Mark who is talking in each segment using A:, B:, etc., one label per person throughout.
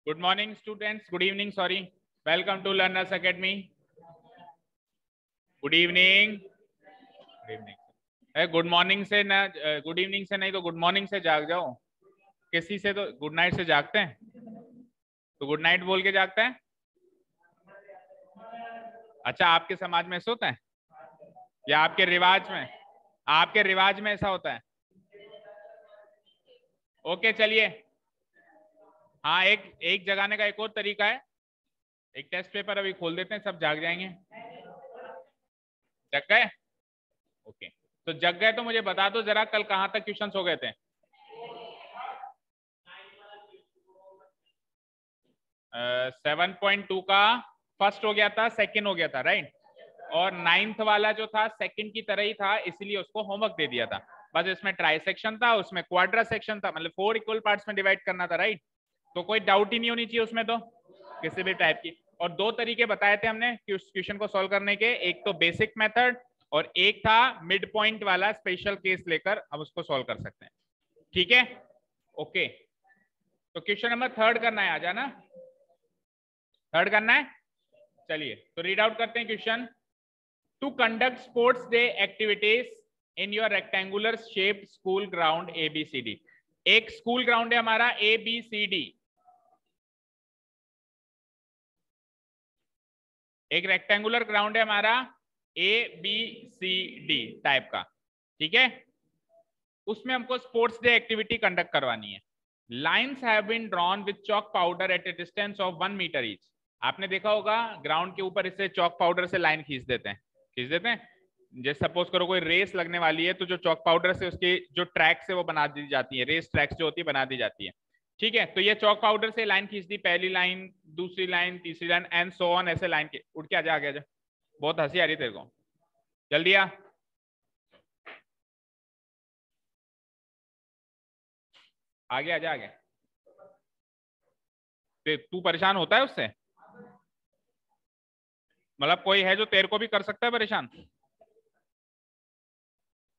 A: Good morning, students. Good evening. Sorry. Welcome to Learners Academy. Good evening. Good evening. Good morning से ना, good evening से नहीं तो good morning से जाग जाओ। किसी से तो गुड नाइट से जागते हैं, तो गुड नाइट बोल के जागते हैं। अच्छा, आपके समाज में ऐसा होता है या आपके रिवाज में ऐसा होता है? ओके, चलिए। हाँ, एक जगाने का एक और तरीका है। एक टेस्ट पेपर अभी खोल देते हैं, सब जाग जाएंगे। जग गए? ओके, तो जग गए तो मुझे बता दो जरा, कल कहां तक क्वेश्चंस हो गए थे? 7.2 का फर्स्ट हो गया था, सेकंड हो गया था, राइट। और 9th वाला जो था सेकंड की तरह ही था, इसलिए उसको होमवर्क दे दिया था। बस इसमें ट्राई सेक्शन था, उसमें क्वाड्रा सेक्शन था, मतलब 4 इक्वल पार्ट्स में डिवाइड करना था, राइट। तो कोई डाउट ही नहीं होनी चाहिए उसमें, तो किसी भी टाइप की। और 2 तरीके बताए थे हमने क्वेश्चन को सॉल्व करने के, एक तो बेसिक मेथड और एक था मिड पॉइंट वाला स्पेशल केस लेकर अब उसको सॉल्व कर सकते हैं। ठीक है, ओके। तो क्वेश्चन नंबर 3 करना है, आ जाना। 3 करना है, चलिए तो रीड आउट करते हैं question. To conduct sports day activities in your rectangular shape school ground ABCD। एक स्कूल ग्राउंड है हमारा ABCD, एक रेक्टेंगुलर ग्राउंड है हमारा ABCD टाइप का, ठीक है। उसमें हमको स्पोर्ट्स डे एक्टिविटी कंडक्ट करवानी है। Lines have been drawn with chalk powder at a distance of 1 metre each. आपने देखा होगा ग्राउंड के ऊपर इससे चॉक पाउडर से लाइन खींच देते हैं। जैसे सपोज करो कोई रेस लगने वाली है, तो जो चॉक पाउडर से उसकी जो ट्रैक्स है वो बना दी जाती है, रेस ट्रैक्स जो होती है बना दी जाती है, ठीक है। तो ये चॉक पाउडर से लाइन खींच दी, पहली लाइन, दूसरी लाइन, तीसरी लाइन एंड सो ऑन, ऐसे लाइन के उठ के आ जा। बहुत हंसी आ रही तेरे को, जल्दी आ, आगे आ जा आगे। तू परेशान होता है उससे? मतलब कोई है जो तेरे को भी कर सकता है परेशान?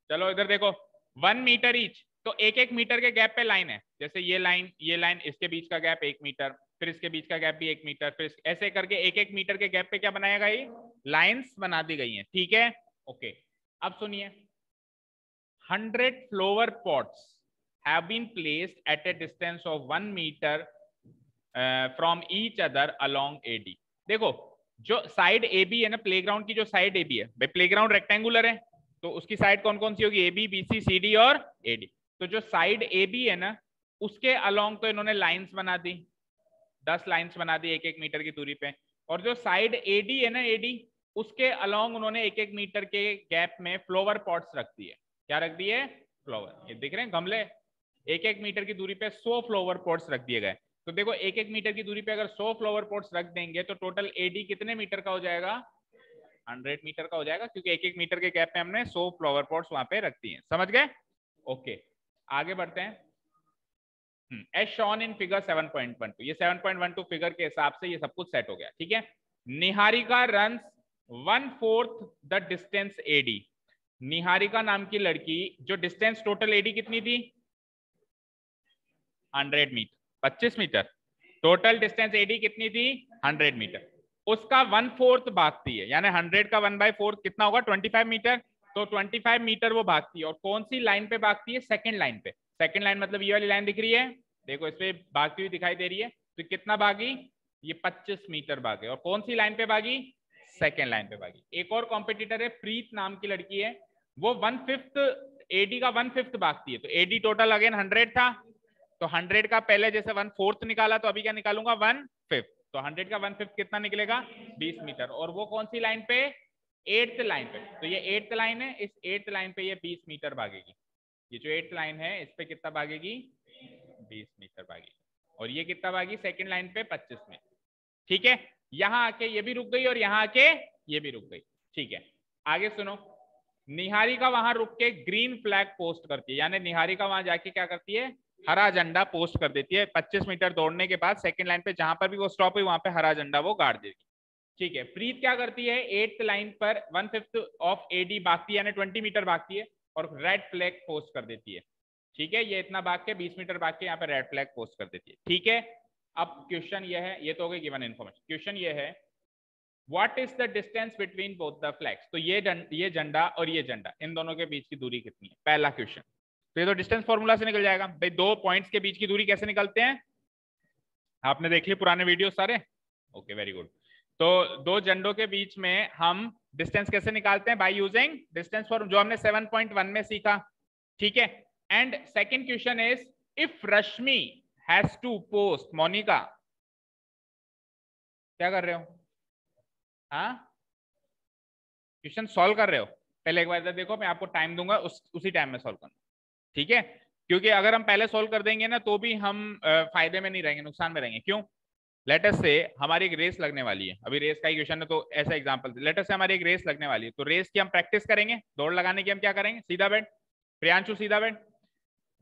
A: चलो इधर देखो, 1 मीटर ईच, तो एक एक मीटर के गैप पे लाइन है। जैसे ये लाइन इसके बीच का गैप 1 मीटर, फिर इसके बीच का गैप भी 1 मीटर, फिर ऐसे करके एक एक मीटर के गैप पे क्या बनाएगा, ये लाइंस बना दी गई हैं, ठीक है, ओके। अब सुनिए, 100 flower pots have been placed at a distance of 1 metre from each other along AD। देखो, जो साइड AB है ना, प्लेग्राउंड की जो साइड AB है, भाई प्लेग्राउंड रेक्टेंगुलर है, तो उसकी साइड कौन कौन सी होगी? AB, BC, CD और AD। तो जो साइड AB है ना, उसके अलोंग तो इन्होंने लाइंस बना दी, 10 लाइंस बना दी एक एक मीटर की दूरी पे। और जो साइड AD है ना, AD, उसके अलोंग उन्होंने एक एक मीटर के गैप में फ्लावर पॉट्स रख दिए। क्या रख दिए? फ्लावर, ये दिख रहे हैं गमले, एक एक मीटर की दूरी पे 100 फ्लावर पॉट्स रख दिए गए। तो देखो, एक एक मीटर की दूरी पे अगर 100 फ्लावर पॉट्स रख देंगे तो टोटल AD कितने मीटर का हो जाएगा? 100 मीटर का हो जाएगा, क्योंकि एक एक मीटर के गैप में हमने 100 फ्लावर पॉट्स वहां पे रख दिए हैं। समझ गए? ओके, आगे बढ़ते हैं। एज शॉन इन फिगर 7.12, ये 7.12 फिगर के हिसाब से ये सब कुछ सेट हो गया, ठीक है। Niharika runs 1/4 the distance AD। Niharika नाम की लड़की, जो डिस्टेंस टोटल AD कितनी थी? 100 metre, 25 metre. Total distance AD कितनी थी? 100 मीटर। उसका 1/4 भागती है, यानी 100 का 1/4 कितना होगा? 25 मीटर। तो 25 मीटर वो भागती है, और कौन सी लाइन पे भागती है? सेकंड लाइन पे। सेकंड लाइन मतलब ये वाली लाइन दिख रही है, देखो इस पे भागती हुई दिखाई दे रही है। तो कितना भागी? ये 25 मीटर भागे। और कौन सी लाइन पे भागी? सेकंड लाइन पे भागी। एक और कॉम्पिटिटर है, प्रीत नाम की लड़की है, वो 1/5 AD का 1/5 भागती है। तो AD टोटल अगेन 100 था, तो 100 का पहले जैसे 1/4 निकाला, तो अभी क्या निकालूंगा? 1/5। तो 100 का 1/5 कितना निकलेगा? 20 मीटर। और वो कौन सी लाइन पे? 8th लाइन पे। तो ये 8th लाइन है, इस 8th लाइन पे ये 20 मीटर भागेगी। ये जो 8th लाइन है, इस पे कितना भागेगी? 20 मीटर भागेगी। और ये कितना भागी? सेकंड लाइन पे 25 में, ठीक है। यहां आके ये भी रुक गई, और यहां आके ये भी रुक गई, ठीक है। आगे सुनो, निहारिका वहां रुक के ग्रीन फ्लैग पोस्ट करती है, यानी निहारिका वहां जाके क्या करती है? हरा झंडा पोस्ट कर देती है। 25 मीटर दौड़ने के बाद सेकंड लाइन पे जहां पर भी वो स्टॉप हुई, वहां पे हरा झंडा वो गाड़ देगी, ठीक है। प्रीत क्या करती है? 8th लाइन पर 1/5 ऑफ AD भागती है, यानी 20 मीटर भागती है, और रेड फ्लैग पोस्ट कर देती है, ठीक है। ये इतना भाग के 20 मीटर भाग के यहाँ पे रेड फ्लैग पोस्ट कर देती है, ठीक है। अब क्वेश्चन ये है, ये तो हो गई गिवन इन्फॉर्मेशन। क्वेश्चन ये है what is the distance between both the flags. तो ये झंडा और ये झंडा, इन दोनों के बीच की दूरी कितनी है, पहला क्वेश्चन। तो ये तो डिस्टेंस फॉर्मूला से निकल जाएगा भाई। दो पॉइंट्स के बीच की दूरी कैसे निकलते हैं, आपने देख ली पुराने वीडियो सारे, ओके वेरी गुड। तो दो झंडों के बीच में हम डिस्टेंस कैसे निकालते हैं, बाय यूजिंग डिस्टेंस फॉर्म, जो हमने 7.1 में सीखा, ठीक है। And second question is if Rashmi has to post, Monika क्या कर रहे हो, हाँ क्वेश्चन सॉल्व कर रहे हो, पहले एक बार इधर देखो, मैं आपको टाइम दूंगा, उसी टाइम में सॉल्व करना, ठीक है। क्योंकि अगर हम पहले सॉल्व कर देंगे ना तो भी हम फायदे में नहीं रहेंगे, नुकसान में रहेंगे। क्यों, लेटस से हमारी एक रेस लगने वाली है, अभी रेस का ही क्वेश्चन है तो ऐसा एग्जांपल, लेटस से हमारी एक रेस लगने वाली है, तो रेस की हम प्रैक्टिस करेंगे, दौड़ लगाने की हम क्या करेंगे, सीधा बैठ, प्रियांशु सीधा बैठ,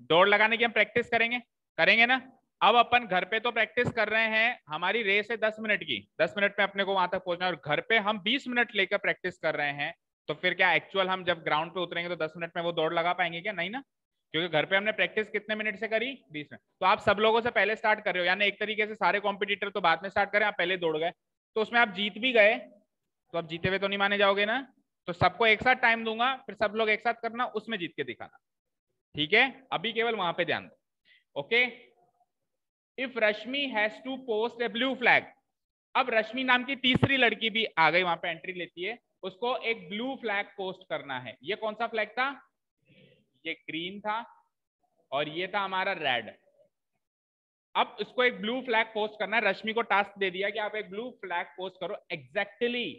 A: दौड़ लगाने की हम प्रैक्टिस करेंगे, करेंगे ना। अब अपन घर पे तो प्रैक्टिस कर रहे हैं, हमारी रेस है 10 मिनट की, 10 मिनट में अपने को वहां तक पहुंचना है, और घर पे हम 20 मिनट लेकर प्रैक्टिस कर रहे हैं, तो फिर क्या एक्चुअल हम जब ग्राउंड पे उतरेंगे तो 10 मिनट में वो दौड़ लगा पाएंगे क्या, नहीं ना। क्योंकि घर पे हमने प्रैक्टिस कितने मिनट से करी, 20 मिनट। तो आप सब लोगों से पहले स्टार्ट कर रहे हो, यानी एक तरीके से सारे कॉम्पिटिटर तो बाद में स्टार्ट करें, आप पहले दौड़ गए, तो उसमें आप जीत भी गए, तो आप जीते हुए तो नहीं माने जाओगे ना। तो सबको एक साथ टाइम दूंगा, फिर सब लोग एक साथ करना, उसमें जीत के दिखाना, ठीक है। अभी केवल वहां पे ध्यान दो, okay. If Rashmi has to post a blue flag, अब रश्मि नाम की तीसरी लड़की भी आ गई, वहां पे एंट्री लेती है, उसको एक ब्लू फ्लैग पोस्ट करना है। ये कौन सा फ्लैग था, ये ग्रीन था, और ये था हमारा रेड। अब इसको एक ब्लू फ्लैग पोस्ट करना है, रश्मि को टास्क दे दिया कि आप एक ब्लू फ्लैग पोस्ट करो exactly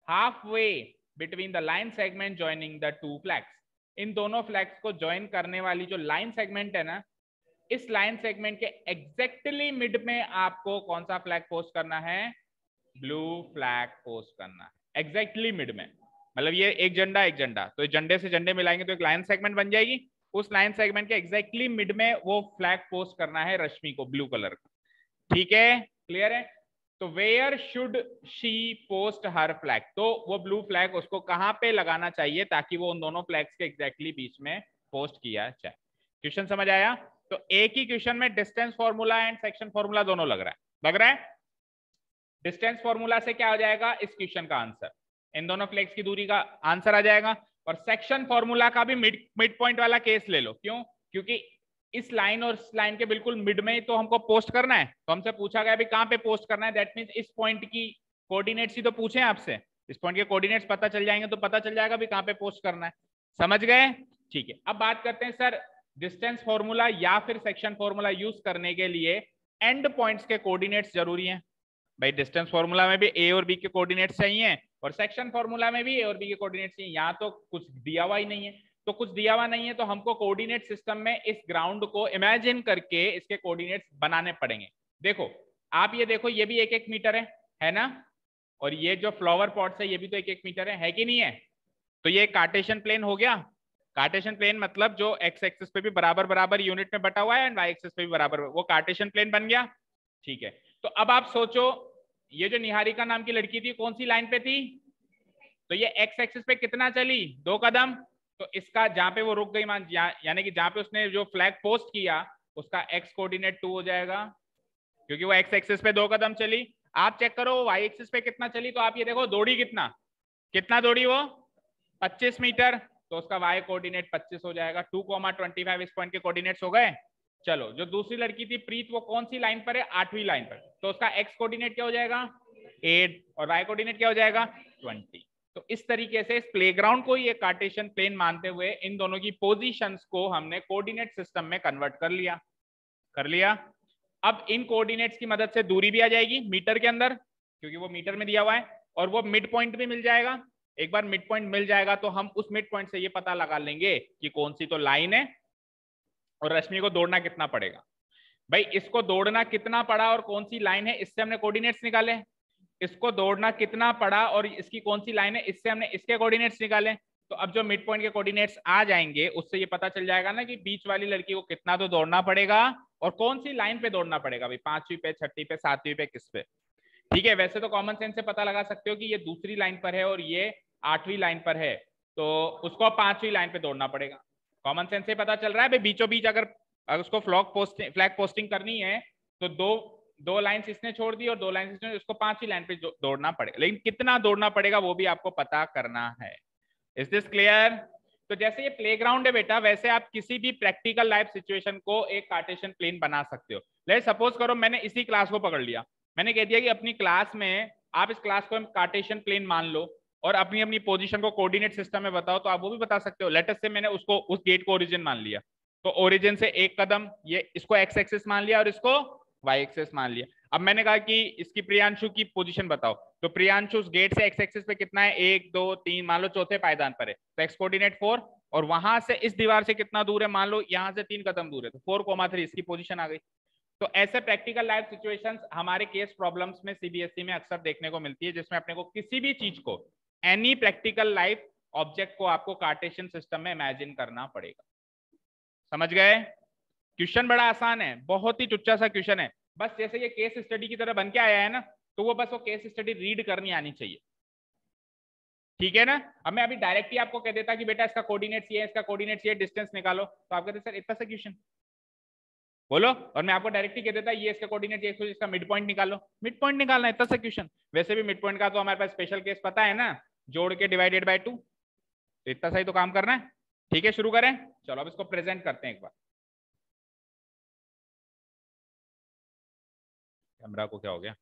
A: half way between the line segment joining the two flags. इन दोनों फ्लैग्स को ज्वाइन करने वाली जो लाइन सेगमेंट है ना, इस लाइन सेगमेंट के एग्जैक्टली मिड में आपको कौन सा फ्लैग पोस्ट करना है, ब्लू फ्लैग पोस्ट करना है एग्जैक्टली मिड में। मतलब ये एक झंडा एक झंडा, तो झंडे से झंडे मिलाएंगे तो एक लाइन सेगमेंट बन जाएगी, उस लाइन सेगमेंट के एग्जैक्टली मिड में वो फ्लैग पोस्ट करना है रश्मि को, ब्लू कलर का, ठीक है, क्लियर है। तो where should she post her flag, तो वो ब्लू फ्लैग उसको कहां पे लगाना चाहिए ताकि वो उन दोनों फ्लैग्स के एग्जैक्टली बीच में पोस्ट किया जाए। क्वेश्चन समझ आया। तो एक ही क्वेश्चन में distance formula and section formula दोनों लग रहा है। डिस्टेंस फॉर्मूला से क्या हो जाएगा, इस क्वेश्चन का आंसर, इन दोनों फ्लैग्स की दूरी का आंसर आ जाएगा। और सेक्शन फॉर्मूला का भी मिड पॉइंट वाला केस ले लो, क्यों, क्योंकि इस लाइन और इस लाइन के बिल्कुल मिड में तो हमको पोस्ट करना है, तो हमसे पूछा गया भी कहां पे पोस्ट करना है, दैट मींस इस पॉइंट की कोऑर्डिनेट्स ही तो पूछे हैं आपसे, इस पॉइंट के कोऑर्डिनेट्स पता चल जाएंगे तो पता चल जाएगा भी कहां पे पोस्ट करना है, समझ गए, ठीक है। अब बात करते हैं सर, डिस्टेंस फॉर्मूला या फिर सेक्शन फॉर्मूला यूज करने के लिए एंड पॉइंट्स के कोऑर्डिनेट्स जरूरी हैं। भाई डिस्टेंस फॉर्मूला में भी ए और बी के कोऑर्डिनेट्स चाहिए, और सेक्शन फॉर्मूला में भी ए और बी के कोऑर्डिनेट्स चाहिए। यहाँ तो कुछ दिया हुआ ही नहीं है, तो कुछ दिया हुआ नहीं है तो हमको कोऑर्डिनेट सिस्टम में इस ग्राउंड को इमेजिन करके इसके कोऑर्डिनेट्स बनाने पड़ेंगे। देखो आप ये देखो, ये भी 1-1 मीटर है ना, और ये जो फ्लावर पॉट्स है ये भी तो 1-1 मीटर है कि नहीं है। तो ये कार्टेशियन प्लेन हो गया। कार्टेशियन प्लेन मतलब जो एक्स एक्सिस पे भी बराबर बराबर यूनिट में बटा हुआ है एंड वाई एक्सिस पे भी बराबर, वो कार्टेशियन प्लेन बन गया, ठीक है। तो अब आप सोचो, ये जो निहारिका नाम की लड़की थी कौन सी लाइन पे थी, तो ये एक्स एक्सिस पे कितना चली, 2 कदम, तो इसका जहां पे वो रुक गई मान, यानी कि जहां पे उसने जो फ्लैग पोस्ट किया उसका एक्स कोऑर्डिनेट 2 हो जाएगा, क्योंकि वो एक्स एक्सिस पे 2 कदम चली। आप चेक करो वाई एक्सिस पे कितना चली, तो आप ये देखो दौड़ी कितना, कितना दौड़ी वो 25 मीटर, तो उसका वाई कोऑर्डिनेट 25 हो जाएगा। 2,25 इस पॉइंट के कोऑर्डिनेट्स हो गए। चलो जो दूसरी लड़की थी प्रीत, वो कौन सी लाइन पर है, 8वीं लाइन पर, तो उसका एक्स कोऑर्डिनेट क्या हो जाएगा 8 और वाई कोऑर्डिनेट क्या हो जाएगा 20। तो इस तरीके से इस प्लेग्राउंड को ये कार्टेशियन प्लेन मानते हुए इन दोनों की पोजीशंस को हमने कोऑर्डिनेट सिस्टम में कन्वर्ट कर लिया। अब इन कोऑर्डिनेट्स की मदद से दूरी भी आ जाएगी मीटर के अंदर, क्योंकि वो मीटर में दिया हुआ है, और वो मिड पॉइंट भी मिल जाएगा। एक बार मिड पॉइंट मिल जाएगा तो हम उस मिड पॉइंट से ये पता लगा लेंगे कि कौन सी तो लाइन है और रश्मि को दौड़ना कितना पड़ेगा। भाई इसको दौड़ना कितना पड़ा और कौन सी लाइन है, इससे हमने कोऑर्डिनेट्स निकाले। इसको दौड़ना कितना पड़ा और इसकी कौन सी लाइन है, इससे हमने इसके कोऑर्डिनेट्स निकाले। तो अब जो मिड पॉइंट के कोऑर्डिनेट्स आ जाएंगे उससे ये पता चल जाएगा ना कि बीच वाली लड़की को कितना तो दौड़ना पड़ेगा और कौन सी लाइन पे दौड़ना पड़ेगा, भाई 5वीं पे, 6वीं पे, 7वीं पे, किस पे, ठीक है। वैसे तो कॉमन सेंस से पता लगा सकते हो कि ये दूसरी लाइन पर है और ये 8वीं लाइन पर है, तो उसको 5वीं लाइन पे दौड़ना पड़ेगा। कॉमन सेंस से पता चल रहा है भाई, बीचों बीच अगर उसको फ्लैग पोस्टिंग करनी है तो 2 2 लाइंस इसने छोड़ दी और 2 लाइंस इसने, उसको 5वीं लाइन पे दौड़ना पड़ेगा, लेकिन कितना दौड़ना पड़ेगा वो भी आपको पता करना है। Is this clear? तो जैसे ये प्लेग्राउंड है बेटा, वैसे आप किसी भी प्रैक्टिकल लाइफ सिचुएशन को एक कार्टेशियन प्लेन बना सकते हो। लेट सपोज करो मैंने इसी क्लास को पकड़ लिया, मैंने कह दिया कि अपनी क्लास में आप इस क्लास को कार्टेशियन प्लेन मान लो और अपनी अपनी पोजीशन को कोऑर्डिनेट सिस्टम में बताओ, तो आप वो भी बता सकते हो। लेट अस से मैंने उसको, उस गेट को ओरिजिन मान लिया, तो ओरिजिन से एक कदम ये, इसको एक्स एक्सिस मान लिया और इसको वाई एक्सिस मान लिया। अब मैंने कहा कि इसकी प्रियांशु की पोजीशन बताओ, तो प्रियांशु उस गेट से एक्स एक्सिस पे कितना है, 1 2 3, मान लो चौथे पायदान पर है, तो एक्स कोऑर्डिनेट 4, और वहां से इस दीवार से कितना दूर है, मान लो यहां से 3 कदम दूर है, तो 4,3 इसकी पोजीशन आ गई। तो ऐसे प्रैक्टिकल लाइफ सिचुएशंस हमारे केस प्रॉब्लम्स में सीबीएसई में अक्सर देखने को मिलती है, जिसमें अपने को किसी भी चीज को, एनी प्रैक्टिकल लाइफ ऑब्जेक्ट को आपको कार्टेशियन सिस्टम में इमेजिन करना पड़ेगा। समझ गए? क्वेश्चन बड़ा आसान है, बहुत ही चुच्चा सा क्वेश्चन है, बस जैसे ये केस स्टडी की तरह बन के आया है ना, तो वो बस वो केस स्टडी रीड करनी आनी चाहिए, ठीक है ना। अब मैं अभी डायरेक्ट ही आपको कह देता कि बेटा इसका कोऑर्डिनेट्स ये है, इसका कोऑर्डिनेट्स ये, डिस्टेंस निकालो, तो आप कहते सर इतना सा क्वेश्चन बोलो, और मैं आपको डायरेक्टली कह देता ये इसका कोऑर्डिनेट ये, इसका मिड पॉइंट निकालो, मिड पॉइंट निकालना इतना सा क्वेश्चन। वैसे भी मिड पॉइंट का तो हमारे पास स्पेशल केस पता है ना, जोड़ के डिवाइडेड बाय 2, तो इतना सा ही तो काम करना है। ठीक है, शुरू करें, चलो अब इसको प्रेजेंट करते हैं एक बार। कैमरा को क्या हो गया?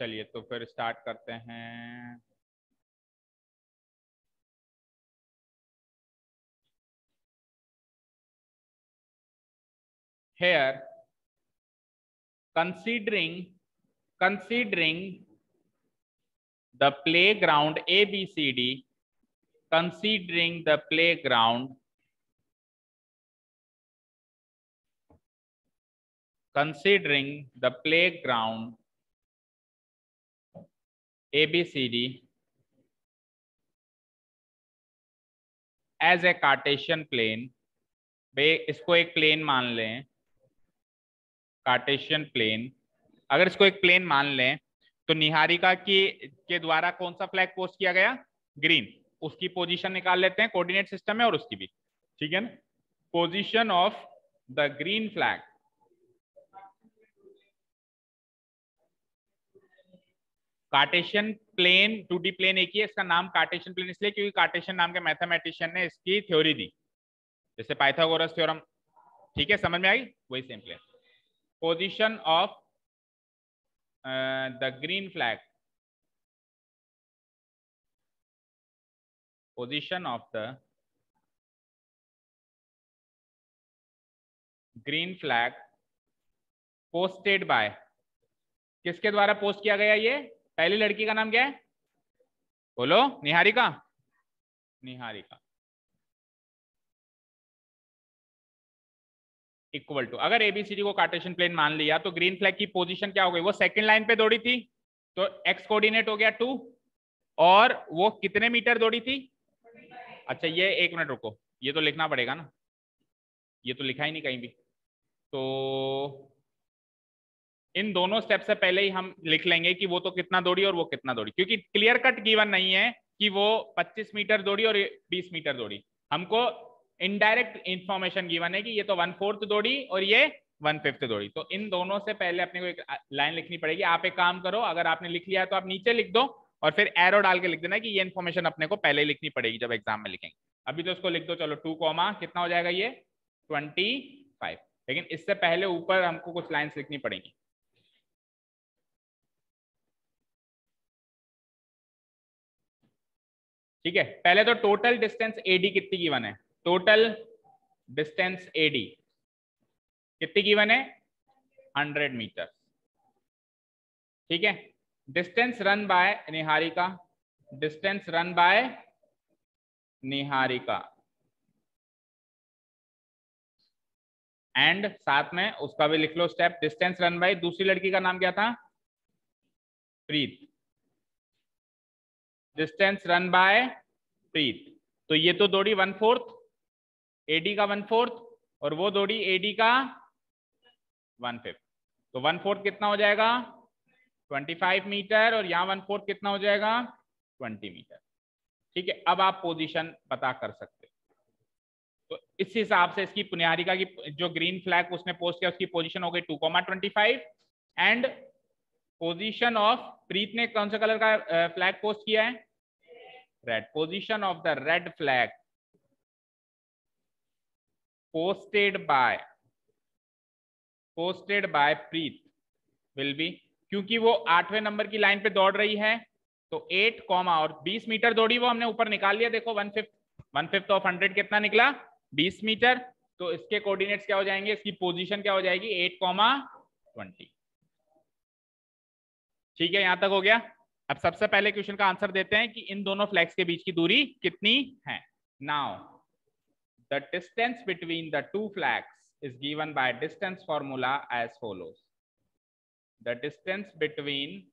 A: चलिए तो फिर स्टार्ट करते हैं। Here, considering the playground ABCD, considering the playground ABCD as a Cartesian plane, इसको एक प्लेन मान लें, कार्टेशियन प्लेन, अगर इसको एक प्लेन मान लें, तो निहारिका के द्वारा कौन सा फ्लैग पोस्ट किया गया, ग्रीन, उसकी पोजीशन निकाल लेते हैं कोऑर्डिनेट सिस्टम में और उसकी भी, ठीक है ना। Position of the green flag, Cartesian plane 2D plane एक ही है, इसका नाम कार्टेशियन प्लेन इसलिए क्योंकि कार्टेशियन नाम के मैथमेटिशियन ने इसकी थ्योरी दी, जैसे पाइथागोरस थ्योरम, ठीक है, समझ में आई, वही same plane. Position of the green flag, position of the green flag posted by, किसके द्वारा पोस्ट किया गया, ये पहली लड़की का नाम क्या है, बोलो, निहारिका, निहारिका इक्वल टू, अगर एबीसीडी को कार्टेशियन प्लेन मान लिया तो ग्रीन फ्लैग की पोजीशन क्या हो गई, वो सेकंड लाइन पे दौड़ी थी, तो एक्स कोऑर्डिनेट हो गया 2, और वो कितने मीटर दौड़ी थी, अच्छा ये 1 मिनट रुको, ये तो लिखना पड़ेगा ना, ये तो लिखा ही नहीं कहीं भी, तो इन दोनों स्टेप से पहले ही हम लिख लेंगे कि वो तो कितना दौड़ी और वो कितना दौड़ी, क्योंकि क्लियर कट गिवन नहीं है कि वो 25 मीटर दौड़ी और 20 मीटर दौड़ी, हमको इनडायरेक्ट इंफॉर्मेशन गिवन है कि ये तो 1/4 दौड़ी और ये 1/5 दौड़ी, तो इन दोनों से पहले अपने को एक लाइन लिखनी पड़ेगी। आप एक काम करो, अगर आपने लिख लिया तो आप नीचे लिख दो और फिर एरो डाल के लिख देना कि ये इन्फॉर्मेशन अपने को पहले लिखनी पड़ेगी जब एग्जाम में लिखेंगे। अभी तो उसको लिख दो, चलो 2 कॉमा कितना हो जाएगा ये 25, लेकिन इससे पहले ऊपर हमको कुछ लाइन्स लिखनी पड़ेंगी। ठीक है, पहले तो टोटल डिस्टेंस एडी कितनी गिवन है, टोटल डिस्टेंस एडी कितनी गिवन है, 100 मीटर, ठीक है। Distance run by Niharika, distance run by Niharika and साथ में उसका भी लिख लो स्टेप, डिस्टेंस रन बाय, दूसरी लड़की का नाम क्या था, प्रीत, डिस्टेंस रन बाय प्रीत। तो ये तो दौड़ी 1/4 एडी का 1/4 और वो दौड़ी एडी का 1/5, तो 1/4 कितना हो जाएगा 25 मीटर और यहाँ 1/4 कितना हो जाएगा 20 मीटर। ठीक है, अब आप पोजीशन पता कर सकते हो। तो इस हिसाब से इसकी पुनिहारिका की जो ग्रीन फ्लैग उसने पोस्ट किया उसकी पोजीशन हो गई 2,25 एंड पोजीशन ऑफ प्रीत ने कौन सा कलर का फ्लैग पोस्ट किया है, red, position of the red flag posted bye Preet will be, क्योंकि वो 8वें नंबर की लाइन पे दौड़ रही है तो 8 कॉमा और 20 मीटर दौड़ी वो हमने ऊपर निकाल लिया, देखो 1/5 ऑफ 100 कितना निकला 20 मीटर। तो इसके कोऑर्डिनेट्स क्या हो जाएंगे, इसकी पोजीशन क्या हो जाएगी 8,20। ठीक है, यहां तक हो गया। अब सबसे पहले क्वेश्चन का आंसर देते हैं कि इन दोनों फ्लैग्स के बीच की दूरी कितनी है। Now the distance between the two flags is given by distance formula as follows. The distance between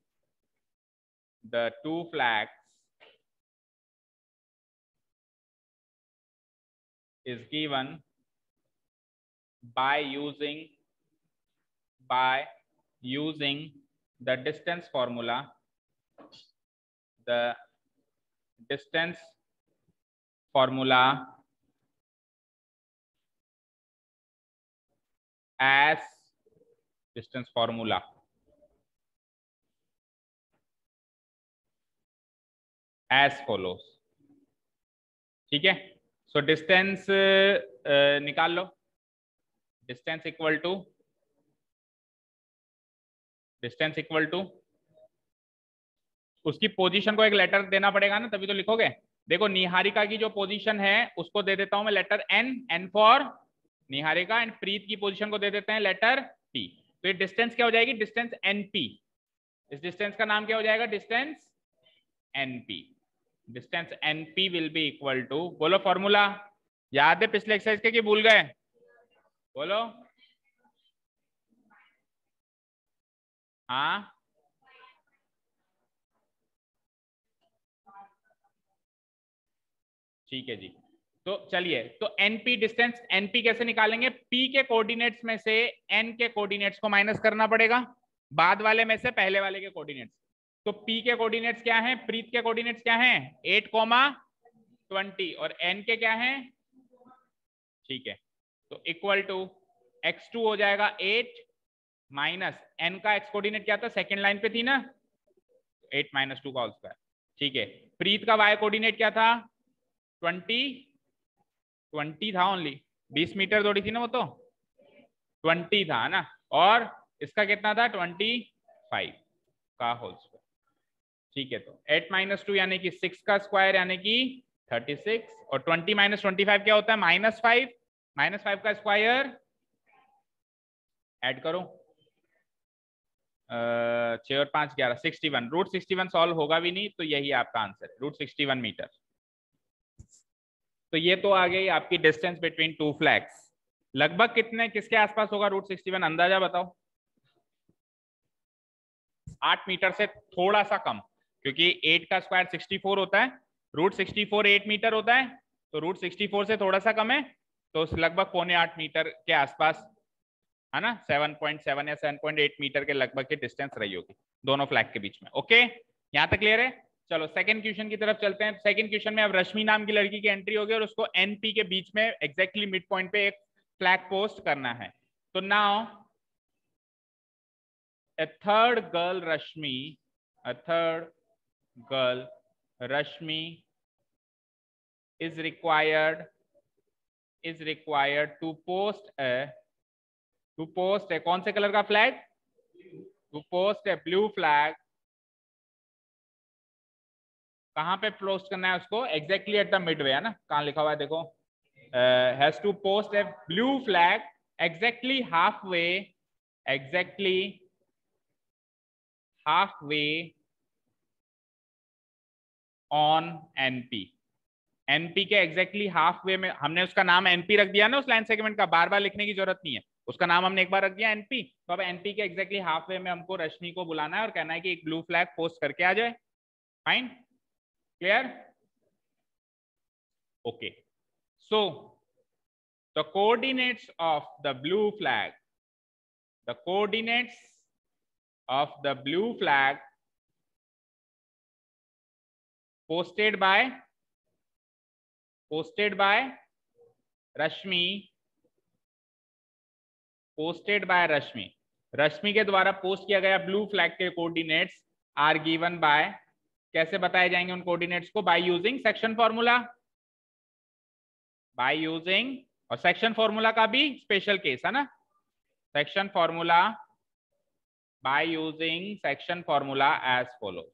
A: the two flags is given by using the distance formula. The distance formula as distance formula as follows. ठीक है, so distance निकाल लो, distance equal to उसकी position को एक letter देना पड़ेगा ना, तभी तो लिखोगे। देखो निहारिका की जो पोजीशन है उसको दे देता हूं मैं letter N for Niharika, and Preet की पोजीशन को दे देते हैं लेटर पी। तो ये डिस्टेंस क्या हो जाएगी, डिस्टेंस एनपी। इस डिस्टेंस का नाम क्या हो जाएगा, distance NP. Distance NP will be equal to, बोलो फॉर्मूला याद है पिछले एक्सरसाइज के कि भूल गए, बोलो। हाँ ठीक है जी, तो चलिए, तो एनपी डिस्टेंस, एनपी कैसे निकालेंगे, पी के कोऑर्डिनेट्स में से एन के कोऑर्डिनेट्स को माइनस करना पड़ेगा, बाद वाले में से पहले वाले के कोऑर्डिनेट्स। तो पी के कोऑर्डिनेट्स क्या हैं, प्रीत के कोऑर्डिनेट्स क्या हैं 8,20 और एन के क्या हैं, ठीक है, तो इक्वल टू x2 हो जाएगा 8 माइनस एन का एक्स कोऑर्डिनेट क्या था, सेकेंड लाइन पे थी ना, 8 - 2 का होल स्क्वायर। ठीक है, प्रीत का वाई कोऑर्डिनेट क्या था 20 था, ओनली 20 मीटर दौड़ी थी ना वो, तो 20 था ना, और इसका कितना था 25 का होल स्क्वायर। ठीक है, तो 8 - 2 यानी कि 6 का स्क्वायर यानी कि 36 और 20 - 25 क्या होता है -5, -5 का स्क्वायर ऐड करो 6 और 5 11 61, √61 सॉल्व होगा भी नहीं, तो यही आपका आंसर है √61 मीटर। तो ये तो आ गई आपकी डिस्टेंस बिटवीन टू फ्लैग्स। लगभग कितने किसके आसपास होगा √61, अंदाजा बताओ। 8 मीटर से थोड़ा सा कम, क्योंकि 8 का स्क्वायर 64 होता है, √64 8 मीटर होता है, तो √64 से थोड़ा सा कम है, तो लगभग 7.25 मीटर के आसपास है ना, 7.7 या 7.8 मीटर के लगभग की डिस्टेंस रही होगी दोनों फ्लैग के बीच में। ओके, यहां तक क्लियर है। चलो सेकंड क्वेश्चन की तरफ चलते हैं। सेकंड क्वेश्चन में अब रश्मि नाम की लड़की की एंट्री होगी और उसको एनपी के बीच में एग्जैक्टली मिड पॉइंट पे एक फ्लैग पोस्ट करना है। तो now a third girl Rashmi is required to post a कौन से कलर का flag, to post a blue flag। कहां पे पोस्ट करना है उसको, एग्जैक्टली एट द मिडवे है ना, कहां लिखा हुआ है देखो, has to post a blue flag exactly halfway on NP। NP के एग्जैक्टली हाफ वे में, हमने उसका नाम एनपी रख दिया ना उस लाइन सेगमेंट का, बार बार लिखने की जरूरत नहीं है, उसका नाम हमने एक बार रख दिया एनपी। तो अब एनपी के एग्जैक्टली हाफ वे में हमको रश्मि को बुलाना है और कहना है कि एक ब्लू फ्लैग पोस्ट करके आ जाए। Fine, clear, okay. So the coordinates of the blue flag, the coordinates of the blue flag posted by रश्मि, रश्मि के द्वारा पोस्ट किया गया ब्लू फ्लैग के कोऑर्डिनेट्स आर गिवन बाय, कैसे बताए जाएंगे उन कोऑर्डिनेट्स को? Bye using section formula, by using, और सेक्शन फॉर्मूला का भी स्पेशल केस है ना, section formula by using section formula as follows.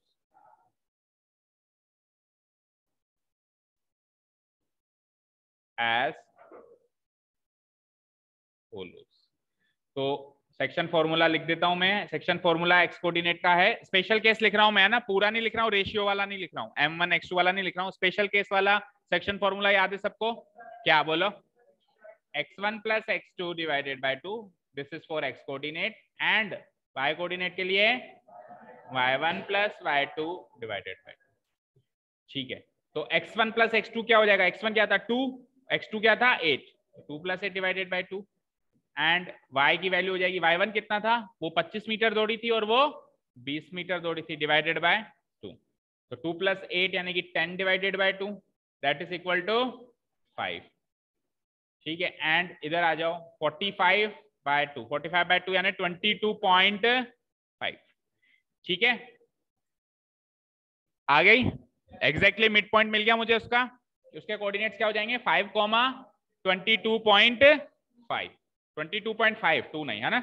A: तो सेक्शन फॉर्मूला लिख देता हूं मैं। सेक्शन फॉर्मूला एक्स कोऑर्डिनेट का है, स्पेशल केस लिख रहा हूं मैं ना, पूरा नहीं लिख रहा हूं, रेशियो वाला नहीं लिख रहा हूं, m1 x2 वाला नहीं लिख रहा हूं, स्पेशल केस वाला सेक्शन फॉर्मूला याद है सबको? क्या बोलो? x1 plus x2 divided by 2, this is for x coordinate, and y coordinate के लिए y1 plus y2 divided by 2। ठीक है, तो x1 plus x2 क्या हो जाएगा? x1 क्या था 2, x2 क्या था 8, 2 plus 8 divided by 2, and y की वैल्यू हो जाएगी, y1 कितना था? वो 25 मीटर दौड़ी थी और वो 20 मीटर दौड़ी थी, डिवाइडेड बाय 2, तो 2 plus 8 यानी कि 10 divided by 2, that is equal to 5। ठीक है, एंड इधर आ जाओ, 45 by 2, 45 by 2 यानी 22.5। ठीक है, आ गई, एग्जैक्टली मिड पॉइंट मिल गया मुझे उसका। उसके कोऑर्डिनेट्स क्या हो जाएंगे? 5, 22.5, 22.5, 2 नहीं है ना।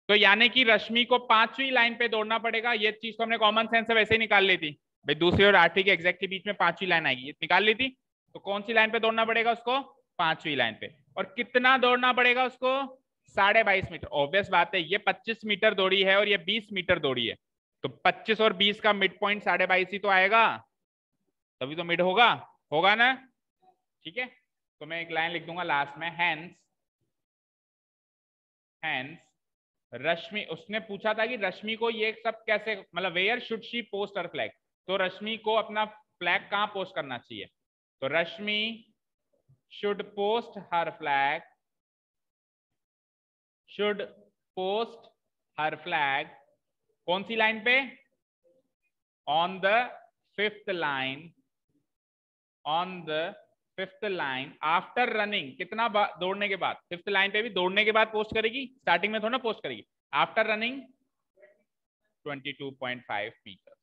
A: तो यानी कि रश्मि को 5वीं लाइन पे दौड़ना पड़ेगा, ये चीज तो हमने कॉमन सेंस से वैसे ही निकाल ली थी भाई, दूसरी और 8वीं के एग्जैक्टली बीच में 5वीं लाइन आएगी, ये निकाल ली थी। तो कौन सी लाइन पे दौड़ना पड़ेगा उसको? 5वीं लाइन पे। और कितना दौड़ना पड़ेगा उसको? 22.5 मीटर। ऑब्वियस बात है, ये 25 मीटर दौड़ी है और ये 20 मीटर दौड़ी है, तो 25 और 20 का मिड पॉइंट 22.5 ही तो आएगा, तभी तो मिड होगा, होगा ना? ठीक है, तो मैं एक लाइन लिख दूंगा लास्ट में, हैंस रश्मि, उसने पूछा था कि रश्मि को ये सब कैसे, मतलब where should she post her flag, तो रश्मि को अपना फ्लैग कहां पोस्ट करना चाहिए? तो रश्मि should post her flag, कौन सी लाइन पे? on the 5th line after running, कितना दौड़ने के बाद? 5th लाइन पे भी दौड़ने के बाद पोस्ट करेगी, स्टार्टिंग में थोड़ा ना पोस्ट करेगी, आफ्टर रनिंग 22.5 मीटर।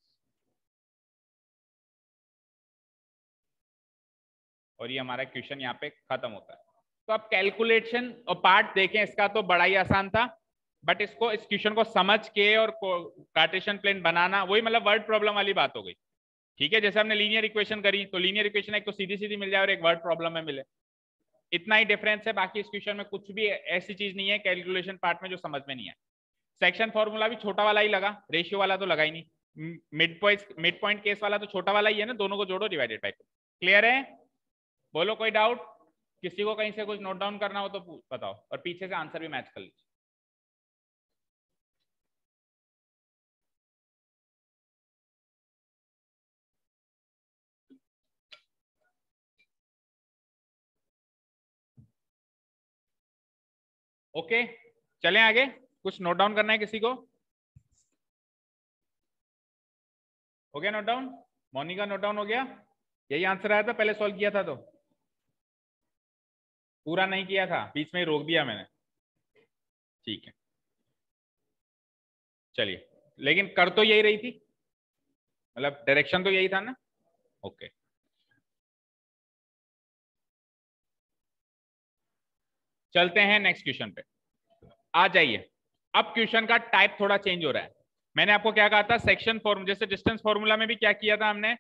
A: और ये हमारा क्वेश्चन यहाँ पे खत्म होता है। तो अब कैलकुलेशन और पार्ट देखें, इसका तो बड़ा ही आसान था, बट इसको, इस क्वेश्चन को समझ के और कार्टेशियन प्लेन बनाना, वही मतलब वर्ड प्रॉब्लम वाली बात हो गई। ठीक है, जैसे हमने लीनियर इक्वेशन करी, तो लीनियर इक्वेशन एक तो सीधी सीधी मिल जाए और एक वर्ड प्रॉब्लम में मिले, इतना ही डिफरेंस है, बाकी इस क्वेश्चन में कुछ भी ऐसी चीज नहीं है कैलकुलेशन पार्ट में जो समझ में नहीं है। सेक्शन फॉर्मूला भी छोटा वाला ही लगा, रेशियो वाला तो लगा ही नहीं, मिड पॉइंट केस वाला तो छोटा वाला ही है ना, दोनों को जोड़ो डिवाइडेड बाय 2। क्लियर है? बोलो कोई डाउट? किसी को कहीं से कुछ नोट डाउन करना हो तो बताओ, और पीछे से आंसर भी मैच कर लीजिए। ओके, चलें आगे। कुछ नोट डाउन करना है किसी को? हो गया note down? Monika note down हो गया? यही आंसर आया था पहले सॉल्व किया था तो? पूरा नहीं किया था, बीच में ही रोक दिया मैंने। ठीक है, चलिए, लेकिन कर तो यही रही थी, मतलब डायरेक्शन तो यही था ना। ओके, चलते हैं नेक्स्ट क्वेश्चन पे, आ जाइए। अब क्वेश्चन का टाइप थोड़ा चेंज हो रहा है। मैंने आपको क्या कहा था, सेक्शन फॉर्मूला, जैसे डिस्टेंस फॉर्मूला में भी क्या किया था हमने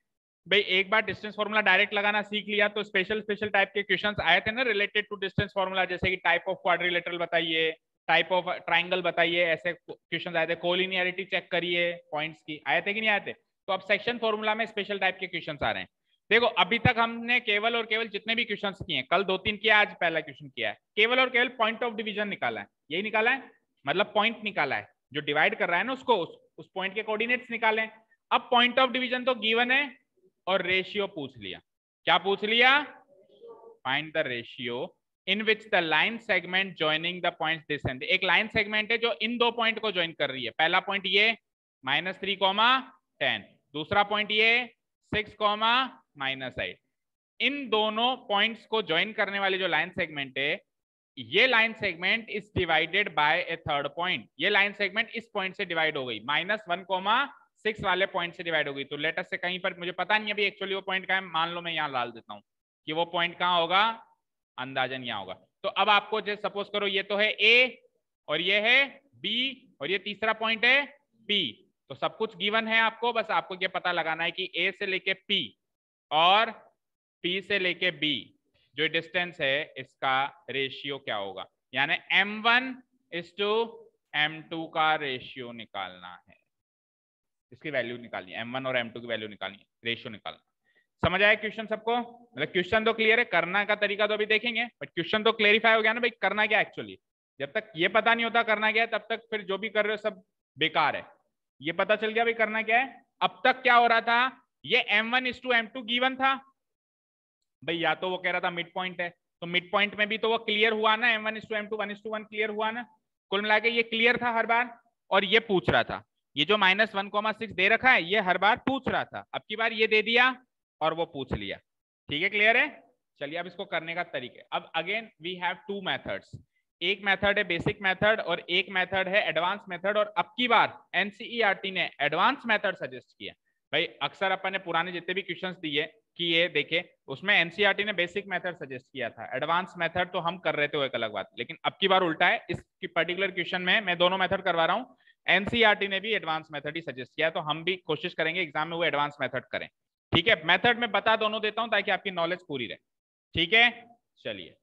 A: भाई, एक बार डिस्टेंस फॉर्मूला डायरेक्ट लगाना सीख लिया तो स्पेशल टाइप के क्वेश्चंस आए थे ना रिलेटेड टू डिस्टेंस फॉर्मूला, जैसे कि टाइप ऑफ क्वाड्रिलेटरल बताइए, टाइप ऑफ ट्राइंगल बताइए, ऐसे क्वेश्चन आए थे, कोलिनियरिटी चेक करिए पॉइंट्स की, आए थे कि नहीं आए थे? तो अब सेक्शन फॉर्मूला में स्पेशल टाइप के क्वेश्चन आ रहे हैं। देखो अभी तक हमने केवल और केवल जितने भी क्वेश्चंस किए हैं, कल 2-3 किया, आज पहला क्वेश्चन किया है, केवल और केवल पॉइंट ऑफ डिवीजन निकाला है, यही निकाला है, मतलब पॉइंट निकाला है जो डिवाइड कर रहा है ना उसको, उस पॉइंट के कोऑर्डिनेट्स निकाले। अब पॉइंट ऑफ डिवीजन तो गिवन है और रेशियो पूछ लिया। क्या पूछ लिया? Find the ratio in which the line segment joining the points this and. एक लाइन सेगमेंट है जो इन दो पॉइंट को ज्वाइन कर रही है। पहला पॉइंट ये -3, 10, दूसरा पॉइंट ये 6, -8। इन दोनों पॉइंट्स को ज्वाइन करने वाली जो लाइन सेगमेंट है, ये line segment is divided bye A third point. ये लाइन सेगमेंट इस पॉइंट से डिवाइड हो गई, -1, 6 वाले पॉइंट से डिवाइड हो गई। तो लेटर से कहीं पर मुझे पता नहीं अभी एक्चुअली वो पॉइंट कहाँ है, मान लो मैं यहाँ डाल देता हूँ कि वो पॉइंट कहाँ होगा, अंदाजन यहाँ होगा। तो अब आपको जैसे सपोज करो ये तो है ए और ये है बी और ये तीसरा पॉइंट है पी, तो सब कुछ गिवन है आपको, बस आपको ये पता लगाना है कि ए से लेके पी और पी से लेके बी जो डिस्टेंस है इसका रेशियो क्या होगा, यानी M1:M2 का रेशियो निकालना है, इसकी वैल्यू निकालनी है, M1 और M2 की वैल्यू निकालनी है, रेशियो निकालना। समझ आया क्वेश्चन सबको? मतलब क्वेश्चन तो क्लियर है, करना का तरीका तो अभी देखेंगे, बट क्वेश्चन तो क्लेरिफाई हो गया ना भाई, करना क्या एक्चुअली। जब तक ये पता नहीं होता करना क्या है, तब तक फिर जो भी कर रहे हो सब बेकार है। ये पता चल गया भाई करना क्या है। अब तक क्या हो रहा था, ये M1:M2 गिवन था भाई, या तो वो कह रहा था मिड पॉइंट है, तो मिड पॉइंट में भी तो वो क्लियर हुआ ना, M1:M2 1:1 क्लियर हुआ ना, कुल मिला के ये क्लियर था हर बार। और ये पूछ रहा था, ये जो -1,6 दे रखा है ये हर बार पूछ रहा था, अब की बार ये दे दिया और वो पूछ लिया। ठीक है, क्लियर है? चलिए अब इसको करने का तरीका, अब again we have two methods, एक मेथड है बेसिक मेथड और एक मेथड है एडवांस मेथड। और अब की बार एनसीईआरटी ने एडवांस मेथड सजेस्ट किया। भाई अक्सर अपन ने पुराने जितने भी क्वेश्चंस दिए कि ये देखे, उसमें एनसीईआरटी ने बेसिक मेथड सजेस्ट किया था, एडवांस मेथड तो हम कर रहे थे वो एक अलग बात। लेकिन अब की बार उल्टा है, इस पर्टिकुलर क्वेश्चन में मैं दोनों मेथड करवा रहा हूँ, एनसीईआरटी ने भी एडवांस मेथड ही सजेस्ट किया, तो हम भी कोशिश करेंगे एग्जाम में वो एडवांस मेथड करें। ठीक है, मेथड में बता दोनों देता हूं ताकि आपकी नॉलेज पूरी रहे। ठीक है, चलिए।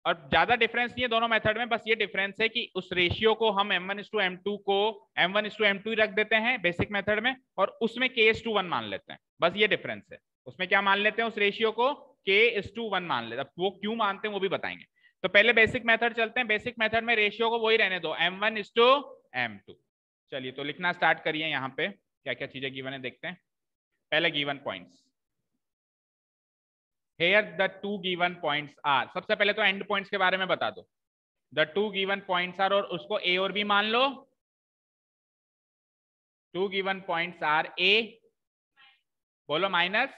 A: और ज्यादा डिफरेंस नहीं है दोनों मेथड में, बस ये डिफरेंस है कि उस रेशियो को हम M1:M2 को M1:M2 ही रख देते हैं बेसिक मेथड में, और उसमें K:1 मान लेते हैं, बस ये डिफरेंस है। उसमें क्या मान लेते हैं, उस रेशियो को K:1 मान लेते हैं। वो क्यों मानते हैं वो भी बताएंगे। तो पहले बेसिक मेथड चलते हैं। बेसिक मेथड में रेशियो को वही रहने दो, M1:M2। चलिए तो लिखना स्टार्ट करिए, यहाँ पे क्या क्या चीजें गिवन है देखते हैं। पहले given points, here the two given points are, सबसे पहले तो एंड पॉइंट्स के बारे में बता दो। the two given points are, और उसको A और B मान लो। two given points are A, बोलो minus,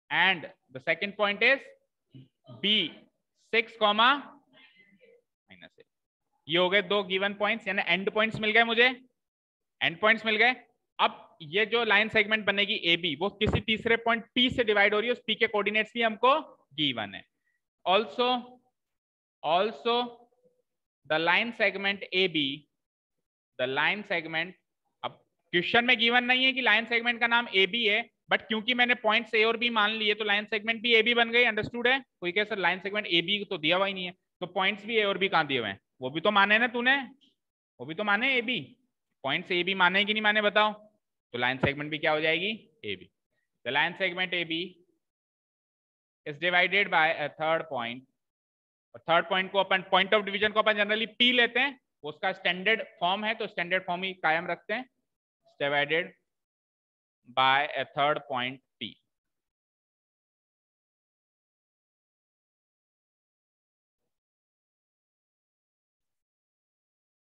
A: and the second point is B 6, -8। ये हो गए दो गिवन पॉइंट्स, यानी एंड पॉइंट्स मिल गए मुझे, एंड पॉइंट्स मिल गए। अब ये जो लाइन सेगमेंट बनेगी ए बी, वो किसी तीसरे पॉइंट पी से डिवाइड हो रही है, उस पी के कोऑर्डिनेट्स भी हमको गिवन है। Also the line segment A B, the line segment, अब क्वेश्चन में गिवन नहीं है कि लाइन सेगमेंट का नाम ए बी है, बट क्योंकि मैंने पॉइंट्स ए और बी मान लिए तो लाइन सेगमेंट भी ए बी बन गई। अंडरस्टूड है? कोई कहे sir line segment A B तो दिया हुआ ही नहीं है, तो पॉइंट्स भी ए और बी कहां दिए हुए हैं, वो भी तो माने ना तूने, वो भी तो माने A B, points A B माने कि नहीं माने बताओ। तो लाइन सेगमेंट भी क्या हो जाएगी, A B. The line segment A B is divided by a third point, और थर्ड पॉइंट को अपन, पॉइंट ऑफ डिवीजन को अपन जनरली पी लेते हैं, उसका स्टैंडर्ड फॉर्म है तो स्टैंडर्ड फॉर्म ही कायम रखते हैं, divided by a third point P.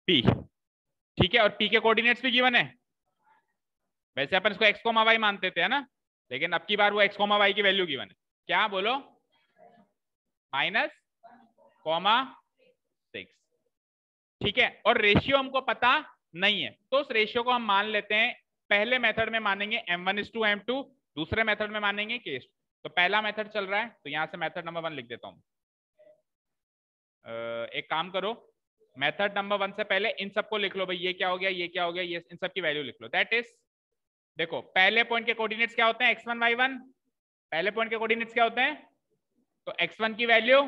A: P, ठीक है, और पी के कोऑर्डिनेट्स भी गिवन है। वैसे अपन इसको x, y मानते थे, है ना, लेकिन अब की बार वो x, y की वैल्यू गिवन है, क्या बोलो, -6। ठीक है, और रेशियो हमको पता नहीं है, तो उस रेशियो को हम मान लेते हैं, पहले मेथड में मानेंगे M1:M2, दूसरे मेथड में मानेंगे K। तो पहला मेथड चल रहा है, तो यहां से मेथड नंबर 1 लिख देता हूं। एक काम करो, मेथड नंबर 1 से पहले इन सबको लिख लो भाई, ये क्या हो गया, ये क्या हो गया, ये इन सब की वैल्यू लिख लो। दैट इज, देखो पहले पॉइंट के कोऑर्डिनेट्स क्या होते हैं, x1 y1, पहले पॉइंट के कोऑर्डिनेट्स क्या होते हैं, तो x1 की वैल्यू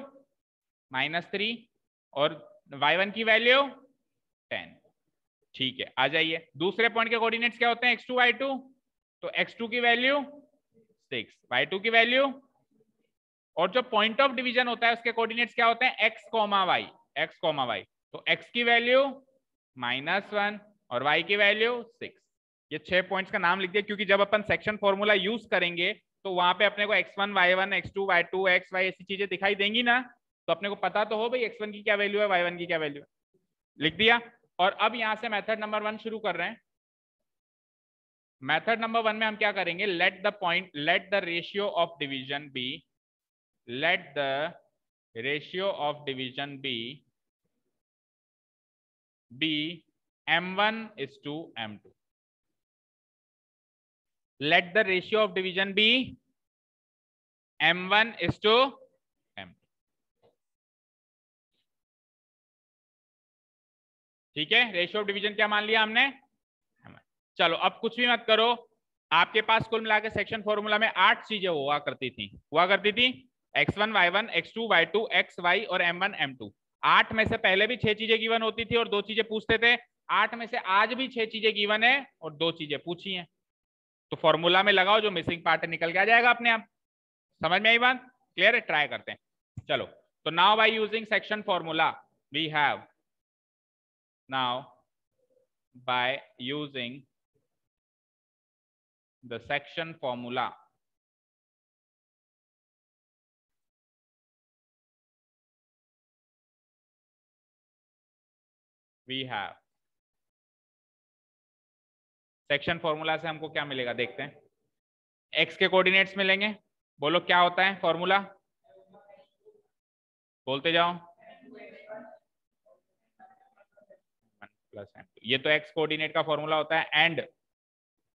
A: -3 और y1 की वैल्यू 10। ठीक है, आ जाइए, दूसरे पॉइंट के कोऑर्डिनेट्स क्या होते हैं, x2 y2, तो x2 की वैल्यू 6, y2 की वैल्यू, और जो पॉइंट ऑफ डिवीजन होता है उसके कोऑर्डिनेट्स क्या होते हैं, x, y, x, y। तो x की वैल्यू -1 और y की वैल्यू 6। ये 6 पॉइंट्स का नाम लिख दिया क्योंकि जब अपन सेक्शन फॉर्मूला यूज करेंगे तो वहां पे अपने को x1, y1, x2, y2, xy ऐसी चीजें दिखाई देंगी ना, तो अपने को पता तो हो भाई x1 की क्या वैल्यू है, y1 की क्या वैल्यू है, लिख दिया। और अब यहां से मेथड नंबर 1 शुरू कर रहे हैं। मेथड नंबर 1 में हम क्या करेंगे, let the ratio of division B, let the ratio of division be m1 is to m2. Let the ratio of division be m1 is to m2. ठीक है, रेशियो ऑफ डिवीजन क्या मान लिया हमने, चलो अब कुछ भी मत करो। आपके पास कुल मिला के सेक्शन फॉर्मूला में 8 चीजें हुआ करती थी x1, y1, x2, y2, xy और m1, m2। 8 में से पहले भी 6 चीजें गिवन होती थी और 2 चीजें पूछते थे। 8 में से आज भी 6 चीजें गिवन है और 2 चीजें पूछी हैं। तो फॉर्मूला में लगाओ, जो मिसिंग पार्ट निकल के आ जाएगा अपने आप। समझ में आई बात, क्लियर है? ट्राई करते हैं। चलो, तो now by using section formula we have, now by using the section formula we have, section formula से हमको क्या मिलेगा देखते हैं। x के कोऑर्डिनेट्स मिलेंगे, बोलो क्या होता है फॉर्मूला, बोलते जाओ। 1 + m2, ये तो x कोऑर्डिनेट का फॉर्मूला होता है। एंड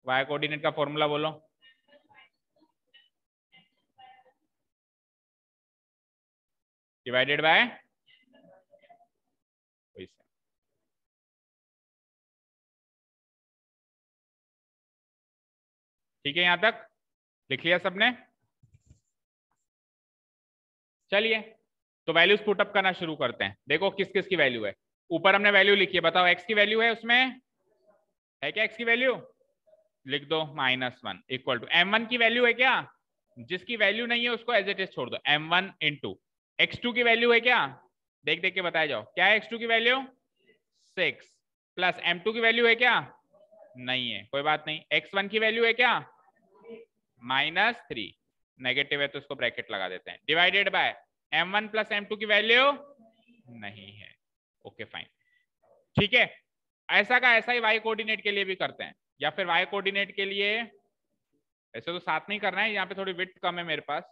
A: y कोऑर्डिनेट का फॉर्मूला बोलो, डिवाइडेड बाय, ठीक है, यहां तक लिख लिया सबने। चलिए, तो वैल्यूज पुटअप करना शुरू करते हैं। देखो किस किस की वैल्यू है। ऊपर हमने वैल्यू लिखी है, बताओ x की वैल्यू है, उसमें है क्या x की वैल्यू, लिख दो -1 इक्वल टू m1 की वैल्यू है क्या, जिसकी वैल्यू नहीं है उसको एज इट इज छोड़ दो, m1 इंटू x2 की वैल्यू है क्या, देख देख के बताया जाओ क्या है x2 की वैल्यू 6 प्लस m2 की वैल्यू है क्या, नहीं है, कोई बात नहीं। x1 की वैल्यू है क्या -3, नेगेटिव है तो उसको ब्रैकेट लगा देते हैं, divided by m1 plus m2 की वैल्यू नहीं है। ओके फाइन, ठीक है। ऐसा का ऐसा ही y कोऑर्डिनेट के लिए भी करते हैं, या फिर y कोऑर्डिनेट के लिए ऐसे तो साथ में ही करना है। यहाँ पे थोड़ी विड्थ कम है मेरे पास,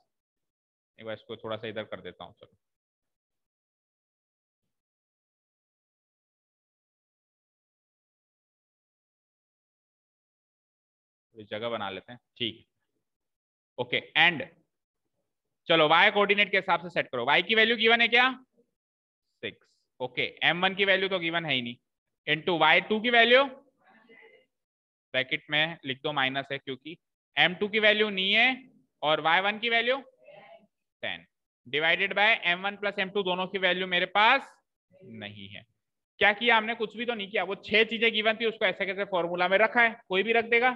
A: एक बार इसको थोड़ा सा इधर कर देता हूँ। चलो, जगह बना लेते हैं, ठीक। ओके, एंड चलो y कोऑर्डिनेट के हिसाब से सेट करो। y की वैल्यू गिवन है क्या 6, ओके। m1 की वैल्यू तो गिवन है ही नहीं, इनटू y2 की वैल्यू ब्रैकेट में लिख दो माइनस है क्योंकि m2 की वैल्यू नहीं है, और y1 की value 10, divided bye m1 plus m2 दोनों की वैल्यू मेरे पास नहीं है। क्या किया हमने, कुछ भी तो नहीं किया, वो 6 चीजें गिवन थी उसको ऐसे कैसे फॉर्मूला में रखा है, कोई भी रख देगा।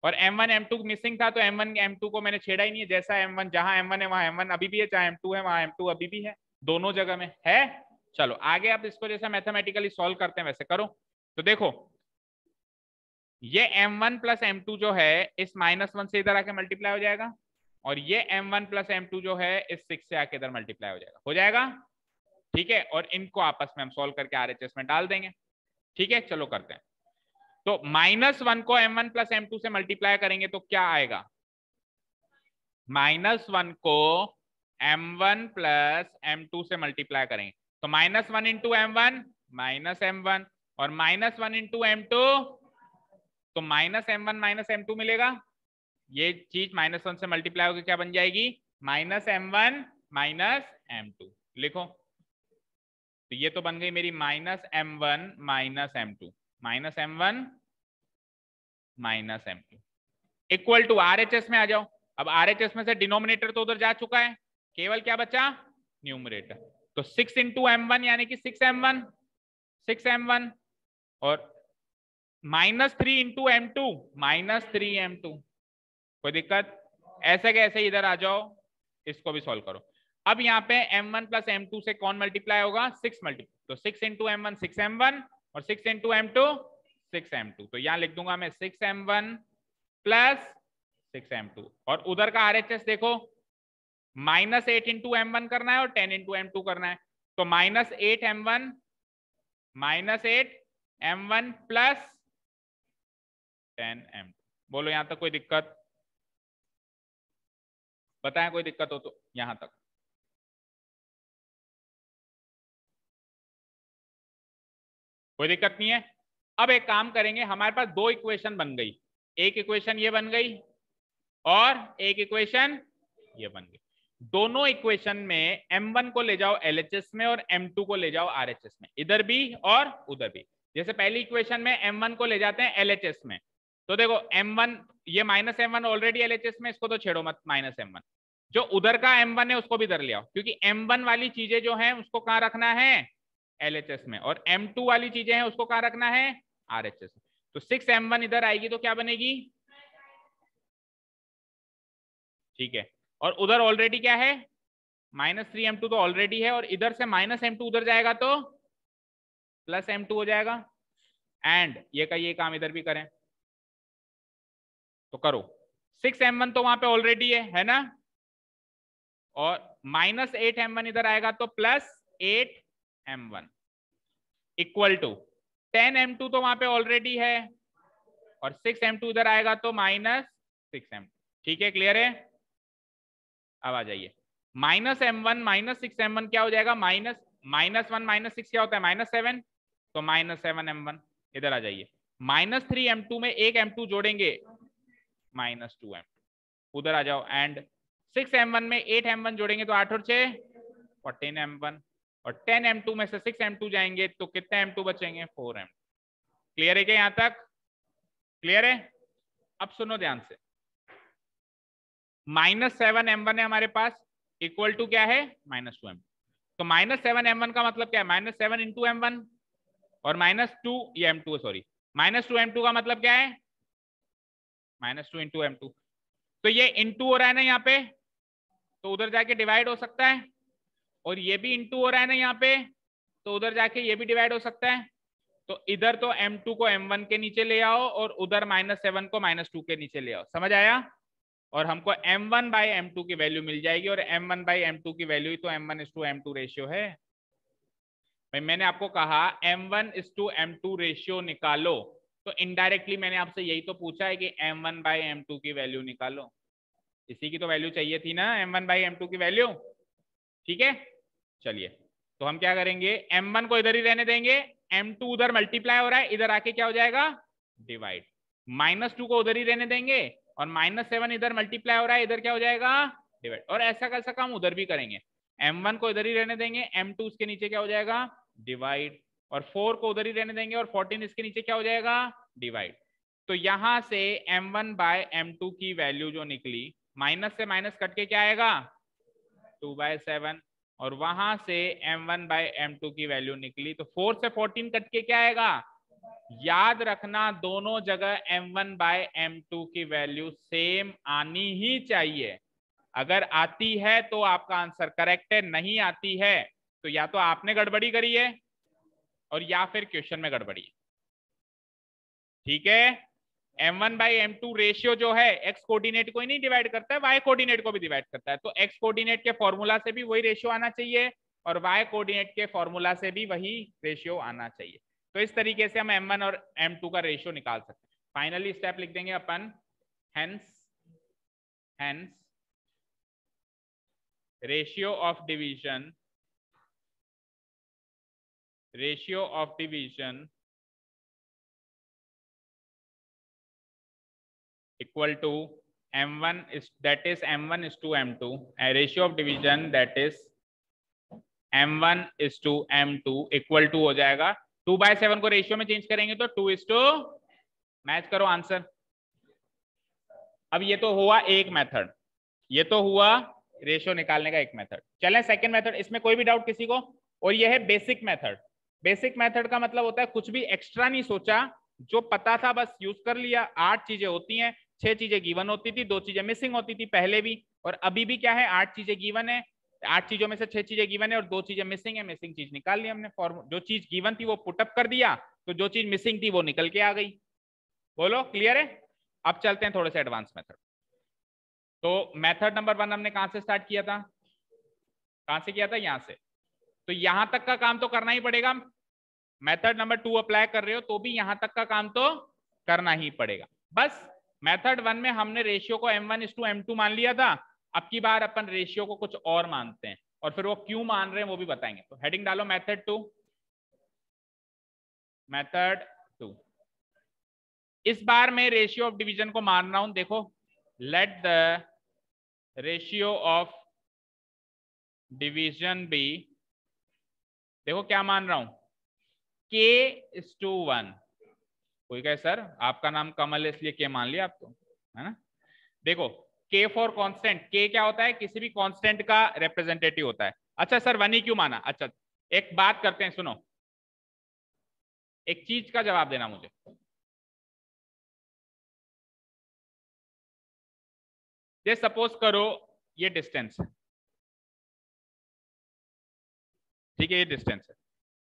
A: और m1 m2 मिसिंग था तो m1 m2 को मैंने छेड़ा ही नहीं है, जैसा m1 जहां m1 है वहां m1 अभी भी है, जहां m2 है वहां m2 अभी भी है, दोनों जगह में है। चलो आगे आप इसको जैसा मैथमेटिकली सॉल्व करते हैं वैसे करो। तो देखो ये m1 प्लस m2 जो है इस -1 से इधर आके मल्टीप्लाई हो जाएगा, और ये m1 प्लस m2 जो है इस 6 से आके इधर मल्टीप्लाई हो जाएगा, ठीक है। और इनको आपस में हम सॉल्व करके RHS में डाल देंगे, ठीक है। चलो करते हैं। तो -1 को m1 प्लस m2 से मल्टीप्लाई करेंगे तो क्या आएगा, -1 को m1 प्लस m2 से मल्टीप्लाई करेंगे तो -1 इंटू m1 -m1, और -1 इंटू m2 तो -m1 -m2 मिलेगा। ये चीज -1 से मल्टीप्लाई होकर क्या बन जाएगी, -m1 -m2, लिखो। तो ये तो बन गई मेरी -m1 -m2, -m1 -m2 equal to RHS में आ जाओ। अब RHS में से डिनोमिनेटर तो उधर जा चुका है, केवल क्या बचा, न्यूमरेटर। तो 6 इंटू m1 यानी कि 6m1, और -3 इंटू m2 -3m2, कोई दिक्कत, ऐसे के ऐसे इधर आ जाओ, इसको भी सॉल्व करो। अब यहाँ पे m1 प्लस m2 से कौन मल्टीप्लाई होगा, 6 मल्टीप्लाई, तो 6 इंटू m1 6m1 और 6 इंटू m2 6m2, तो यहाँ लिख दूंगा मैं 6m1 प्लस 6m2। और उधर का RHS देखो, -8 इंटू m1 करना है और 10 इंटू m2 करना है, तो -8m1 प्लस 10m2। बोलो यहां तक कोई दिक्कत, बताएं कोई दिक्कत हो तो। यहां तक कोई दिक्कत नहीं है। अब एक काम करेंगे, हमारे पास दो इक्वेशन बन गई, एक इक्वेशन ये बन गई और एक इक्वेशन ये बन गई। दोनों इक्वेशन में m1 को ले जाओ LHS में और m2 को ले जाओ RHS में, इधर भी और उधर भी। जैसे पहली इक्वेशन में m1 को ले जाते हैं LHS में, तो देखो m1, ये -m1 ऑलरेडी LHS में, इसको तो छेड़ो मत, -m1। जो उधर का m1 है उसको भी इधर ले आओ, क्योंकि m1 वाली चीजें जो है उसको कहाँ रखना है, LHS में, और m2 वाली चीजें हैं उसको कहाँ रखना है, RHS में। तो 6m1 इधर आएगी तो क्या बनेगी, ठीक है। और उधर ऑलरेडी क्या है, -3m2 तो ऑलरेडी है, और इधर से -m2 उधर जाएगा तो +m2 हो जाएगा। एंड ये का ये काम इधर भी करें तो करो, 6m1 तो वहां पे ऑलरेडी है ना, और -8m1 इधर आएगा तो +8m1 इक्वल टू 10m2 तो वहां पे ऑलरेडी है, और 6m2 इधर आएगा तो -6m2। ठीक है, क्लियर है। अब आ जाइए, -m1 -6m1 क्या हो जाएगा, -1 -6 क्या होता है, -7, तो -7m1 इधर आ जाइए। -3m2 में एक m2 जोड़ेंगे, -2m2 उधर आ जाओ। एंड 6m1 में 8m1 जोड़ेंगे तो 8 और 6 14m1, और 10m2 में से 6m2 जाएंगे तो कितने m2 बचेंगे, 4m2। क्लियर है क्या, यहां तक क्लियर है। अब सुनो ध्यान से, -7m1 है हमारे पास, इक्वल टू क्या है, -2m2। तो -7m1 का मतलब क्या है, -7 इंटू m1, और -2 ये m2 सॉरी, -2m2 का मतलब क्या है, -2 इंटू m2। तो ये इंटू हो रहा है ना यहाँ पे, तो उधर जाके डिवाइड हो सकता है, और ये भी इंटू हो रहा है ना यहाँ पे, तो उधर जाके ये भी डिवाइड हो सकता है। तो इधर तो m2 को m1 के नीचे ले आओ, और उधर -7 को -2 के नीचे ले आओ, समझ आया। और हमको m1 बाई m2 की वैल्यू मिल जाएगी, और m1 बाई m2 की वैल्यू ही तो m1:m2 रेशियो है। भाई मैंने आपको कहा m1:m2 रेशियो निकालो, तो इनडायरेक्टली मैंने आपसे यही तो पूछा है कि m1 बाई m2 की वैल्यू निकालो, इसी की तो वैल्यू चाहिए थी ना, m1 बाई m2 की वैल्यू। ठीक है, चलिए तो हम क्या करेंगे, m1 को इधर ही रहने देंगे, m2 उधर मल्टीप्लाई हो रहा है, इधर आके क्या हो जाएगा, डिवाइड। -2 को उधर ही रहने देंगे, और -7 इधर मल्टीप्लाई हो रहा है, इधर क्या हो जाएगा, डिवाइड। और ऐसा कैसा काम उधर भी करेंगे, m1 को इधर ही रहने देंगे, m2 उसके नीचे क्या हो जाएगा, डिवाइड, और 4 को उधर ही रहने देंगे, और 14 इसके नीचे क्या हो जाएगा, डिवाइड। तो यहां से m1 बाय m2 की वैल्यू जो निकली, माइनस से माइनस कट के क्या आएगा, 2/7, और वहां से m1 बाय m2 की वैल्यू निकली, तो 4 से 14 कट के क्या आएगा, याद रखना दोनों जगह m1 बाय m2 की वैल्यू सेम आनी ही चाहिए। अगर आती है तो आपका आंसर करेक्ट है, नहीं आती है तो या तो आपने गड़बड़ी करी है और या फिर क्वेश्चन में गड़बड़ी है। ठीक है, m1 बाई m2 रेशियो जो है x कोऑर्डिनेट को ही नहीं डिवाइड करता है, y कोऑर्डिनेट को भी डिवाइड करता है। तो x कोऑर्डिनेट के फॉर्मूला से भी वही रेशियो आना चाहिए, और y कोऑर्डिनेट के फॉर्मूला से भी वही रेशियो आना चाहिए। तो इस तरीके से हम m1 और m2 का रेशियो निकाल सकते हैं। फाइनली स्टेप लिख देंगे अपन, hence ratio of division equal to m1 is that is m1 is to m2, a ratio of division that is m1 is to m2 equal to हो जाएगा 2/7 को रेशियो में चेंज करेंगे तो 2:, मैच करो आंसर। अब ये तो हुआ एक मेथड, ये तो हुआ रेशियो निकालने का एक मेथड। चलें सेकंड मेथड, इसमें कोई भी डाउट किसी को, और ये है बेसिक मेथड। बेसिक मेथड का मतलब होता है कुछ भी एक्स्ट्रा नहीं सोचा, जो पता था बस यूज कर लिया। 8 चीजें होती हैं, 6 चीजें गिवन होती थी, 2 चीजें मिसिंग होती थी पहले भी, और अभी भी क्या है, 8 चीजें गिवन है। 8 चीजों में से 6 चीजें गिवन है और 2 चीजें मिसिंग है। मिसिंग चीज निकाल ली हमने, जो चीज गिवन थी वो पुटअप कर दिया, तो जो चीज मिसिंग थी वो निकल के आ गई। बोलो क्लियर है? अब चलते हैं थोड़े से एडवांस मेथड। तो मेथड नंबर 1 हमने कहां से स्टार्ट किया था? कहां से किया था? यहां से। तो यहां तक का काम तो करना ही पड़ेगा। मेथड नंबर 2 अप्लाई कर रहे हो तो भी यहां तक का काम तो करना ही पड़ेगा। बस मेथड 1 में हमने रेशियो को m1:m2 मान लिया था। अब की बार अपन रेशियो को कुछ और मानते हैं, और फिर वो क्यों मान रहे हैं वो भी बताएंगे। तो हेडिंग डालो मेथड 2। मेथड 2 इस बार मैं रेशियो ऑफ डिवीजन को मान रहा हूं। देखो, let the ratio of division B, देखो क्या मान रहा हूं, k:1। कोई कहे सर आपका नाम कमल है इसलिए के मान लिया आप, तो है ना। देखो k फॉर कांस्टेंट, k क्या होता है? किसी भी कांस्टेंट का रिप्रेजेंटेटिव होता है। अच्छा सर 1 ही क्यों माना? अच्छा एक बात करते हैं, सुनो, एक चीज का जवाब देना मुझे। ये सपोज करो ये डिस्टेंस है, ठीक है, ये डिस्टेंस है।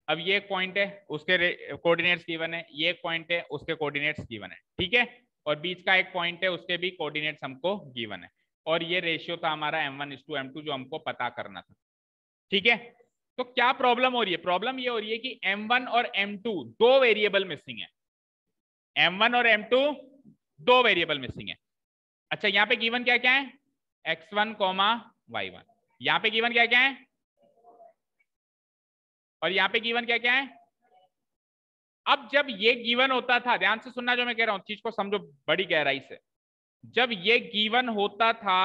A: अब ये एक पॉइंट है, उसके कोऑर्डिनेट्स गिवन है, ये एक पॉइंट है, उसके कोऑर्डिनेट्स गिवन है, ठीक है, और बीच का एक पॉइंट है, उसके भी कोऑर्डिनेट्स हमको गिवन है, और ये रेशियो था हमारा m1:m2 जो हमको पता करना था, ठीक है। तो क्या प्रॉब्लम हो रही है? प्रॉब्लम ये हो रही है कि m1 और m2 दो वेरिएबल मिसिंग है। m1 और m2 दो वेरिएबल मिसिंग है। अच्छा यहाँ पे गिवन क्या क्या है? x1, y1। यहाँ पे गिवन क्या क्या है? और यहाँ पे गिवन क्या क्या है? अब जब ये गिवन होता था, ध्यान से सुनना जो मैं कह रहा हूं, चीज को समझो बड़ी गहराई से। जब ये गिवन होता था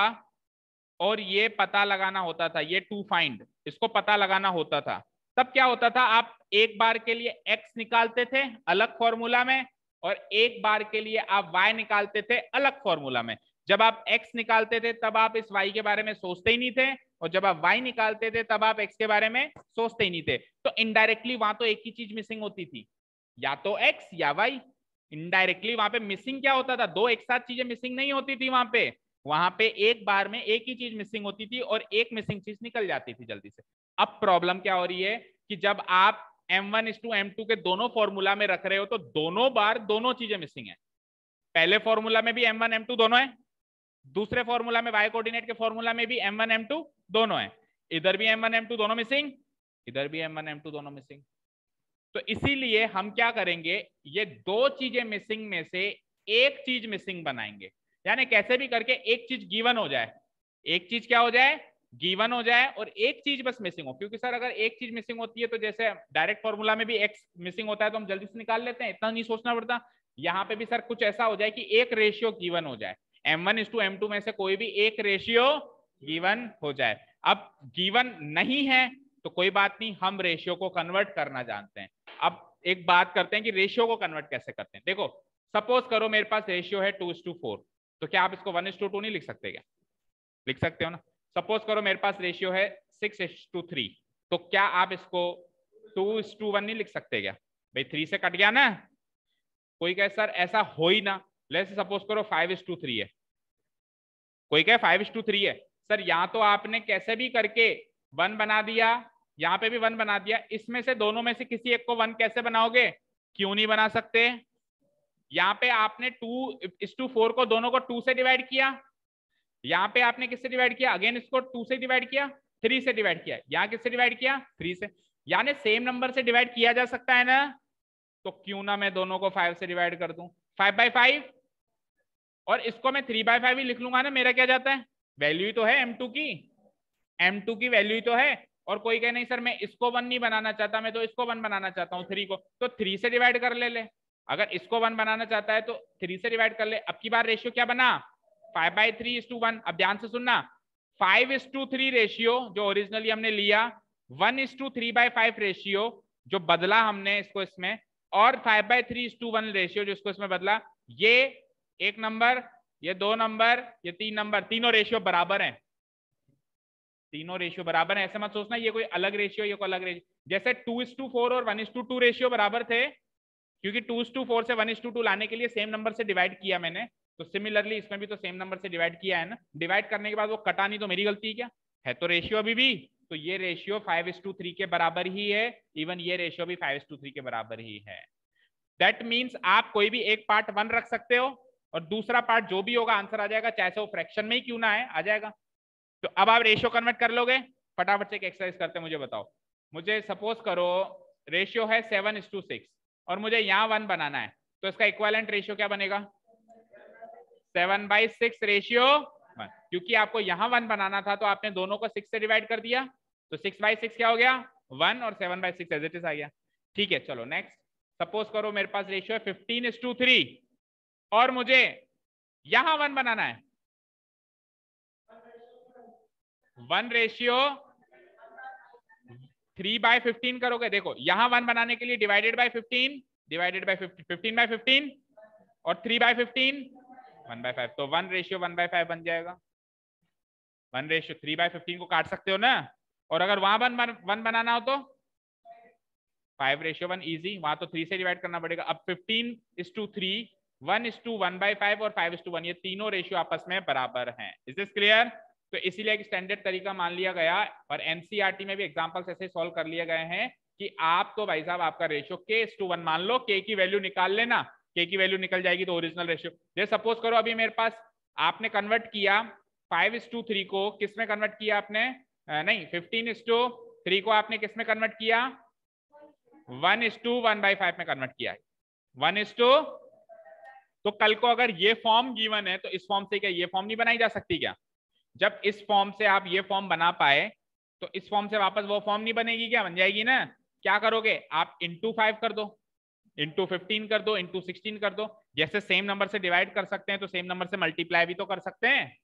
A: और ये पता लगाना होता था, ये टू फाइंड, इसको पता लगाना होता था, तब क्या होता था? आप एक बार के लिए x निकालते थे अलग फॉर्मूला में, और एक बार के लिए आप y निकालते थे अलग फॉर्मूला में। जब आप x निकालते थे तब आप इस y के बारे में सोचते ही नहीं थे, और जब आप y निकालते थे तब आप x के बारे में सोचते ही नहीं थे। तो इनडायरेक्टली वहां तो एक ही चीज मिसिंग होती थी, या तो x या y। इनडायरेक्टली वहां पे मिसिंग क्या होता था? दो एक साथ चीजें मिसिंग नहीं होती थी वहां पे एक बार में एक ही चीज मिसिंग होती थी, और एक मिसिंग चीज निकल जाती थी जल्दी से। अब प्रॉब्लम क्या हो रही है कि जब आप m1:m2 के दोनों फॉर्मूला में रख रहे हो तो दोनों बार दोनों चीजें मिसिंग है। पहले फॉर्मूला में भी m1 m2 दोनों है, दूसरे फॉर्मूला में y कोऑर्डिनेट के फॉर्मूला में भी m1 m2 दोनों है। इधर भी m1 m2 दोनों मिसिंग, इधर भी m1 m2 दोनों मिसिंग। तो इसीलिए हम क्या करेंगे, ये दो चीजें मिसिंग में से एक चीज मिसिंग बनाएंगे, यानी कैसे भी करके एक चीज गिवन हो जाए, एक चीज क्या हो जाए? गिवन हो जाए, और एक चीज बस मिसिंग हो। क्योंकि सर अगर एक चीज मिसिंग होती है तो जैसे डायरेक्ट फॉर्मूला में भी एक्स मिसिंग होता है तो हम जल्दी से निकाल लेते हैं, इतना नहीं सोचना पड़ता। यहाँ पे भी सर कुछ ऐसा हो जाए कि एक रेशियो गिवन हो जाए, m1:m2 में से कोई भी एक रेशियो गिवन हो जाए। अब गिवन नहीं है तो कोई बात नहीं, हम रेशियो को कन्वर्ट करना जानते हैं। अब एक बात करते हैं कि रेशियो को कन्वर्ट कैसे करते हैं। देखो सपोज करो मेरे पास रेशियो है 2:4, तो क्या आप इसको 1:2 नहीं लिख सकते? क्या लिख सकते हो ना। सपोज करो मेरे पास रेशियो है 6:3, तो क्या आप इसको 2:1 नहीं लिख सकते? क्या भाई 3 से कट गया ना। कोई कहे सर ऐसा हो ही ना, लेट्स सपोज करो 5:3 है। कोई कहे 5:3 है, सर यहाँ तो आपने कैसे भी करके 1 बना दिया, यहाँ पे भी 1 बना दिया, इसमें से दोनों में से किसी एक को 1 कैसे बनाओगे? क्यों नहीं बना सकते? यहाँ पे आपने 2:4 को दोनों को 2 से डिवाइड किया, यहाँ पे आपने किससे डिवाइड किया? अगेन इसको 2 से डिवाइड किया, 3 से डिवाइड किया, यहाँ किससे डिवाइड किया? 3 से। यानी सेम नंबर से डिवाइड किया जा सकता है ना, तो क्यों ना मैं दोनों को 5 से डिवाइड कर दूं, 5/5, और इसको मैं 3/5 ही लिख लूंगा ना। मेरा क्या जाता है? वैल्यू ही तो है m2 की, m2 की वैल्यू ही तो है। और कोई कहे नहीं सर मैं इसको 1 नहीं बनाना चाहता, मैं तो इसको 1 बनाना चाहता हूँ 3 को, तो 3 से डिवाइड कर ले। अगर इसको 1 बनाना चाहता है तो 3 से डिवाइड कर ले। अब की बार रेशियो क्या बना? 5/3:1। अब ध्यान से सुनना, 5:3 रेशियो जो ओरिजिनली हमने लिया, 1:3/5 रेशियो जो बदला हमने इसको इसमें, और 5/3:1 रेशियो जो इसको इसमें बदला, ये एक नंबर, ये 2 नंबर, ये 3 नंबर, तीनों रेशियो बराबर हैं। तीनों रेशियो बराबर है, ऐसे मत सोचना ये कोई अलग रेशियो, ये कोई अलग रेशियो। जैसे 2:4 और 1:2 रेशियो बराबर थे, क्योंकि 2:4 से 1:2 लाने के लिए सेम नंबर से डिवाइड किया मैंने, तो सिमिलरली इसमें भी तो सेम नंबर से डिवाइड किया है ना, डिवाइड करने के बाद वो कटा नहीं तो मेरी गलती है क्या है, तो रेशियो अभी भी, तो ये रेशियो 5:3 के बराबर ही है, इवन ये रेशियो भी 5:3 के बराबर ही है। दैट मीन्स आप कोई भी एक पार्ट 1 रख सकते हो और दूसरा पार्ट जो भी होगा आंसर आ जाएगा, चाहे वो फ्रैक्शन में ही क्यों ना है, आ जाएगा। तो अब आप रेशियो कन्वर्ट कर लोगे, फटाफट से एक एक्सरसाइज करते मुझे बताओ। मुझे सपोज करो रेशियो है 7:6 और मुझे यहाँ 1 बनाना है, तो इसका इक्विवेलेंट रेशियो क्या बनेगा, 7/6 रेशियो 1, क्योंकि आपको यहाँ 1 बनाना था तो आपने दोनों को 6 से डिवाइड कर दिया, तो 6/6 क्या हो गया 1 और 7/6 एज इट इज आ गया। ठीक है, चलो नेक्स्ट। सपोज करो मेरे पास रेशियो है 15:3 और मुझे यहां 1 बनाना है, 1:3/15 करोगे। देखो यहां 1 बनाने के लिए डिवाइडेड बाय 15 15/15 और 3/15 1/5, तो 1:1/5 बन जाएगा। 1:3/15 को काट सकते हो ना, और अगर वहां 1 बनाना हो तो 5:1 इजी, वहां तो 3 से डिवाइड करना पड़ेगा। अब 15:3 1:1/5 और 5:1, ये तीनों रेशियो आपस में बराबर हैं। Is this clear? तो इसीलिए एक स्टैंडर्ड तरीका मान लिया गया और एनसीईआरटी में भी एग्जांपल्स ऐसे सॉल्व कर लिए गए हैं कि आप तो भाई साहब आपका रेशियो k:1 मान लो, k की वैल्यू निकाल लेना, k की वैल्यू निकल जाएगी तो ओरिजिनल रेशियो। जैसे सपोज करो अभी मेरे पास आपने कन्वर्ट किया 5:3 को किस में कन्वर्ट किया आपने, नहीं 15:3 को आपने किस में कन्वर्ट किया, 1:1/5 में कन्वर्ट किया है। 1:, तो कल को अगर ये फॉर्म गिवन है तो इस फॉर्म से क्या ये फॉर्म नहीं बनाई जा सकती क्या? जब इस फॉर्म से आप ये फॉर्म बना पाए तो इस फॉर्म से वापस वो फॉर्म नहीं बनेगी क्या? बन जाएगी ना। क्या करोगे आप, इंटू 5 कर दो, इंटू 15 कर दो, इंटू 16 कर दो। जैसे सेम नंबर से डिवाइड कर सकते हैं तो सेम नंबर से मल्टीप्लाई भी तो कर सकते हैं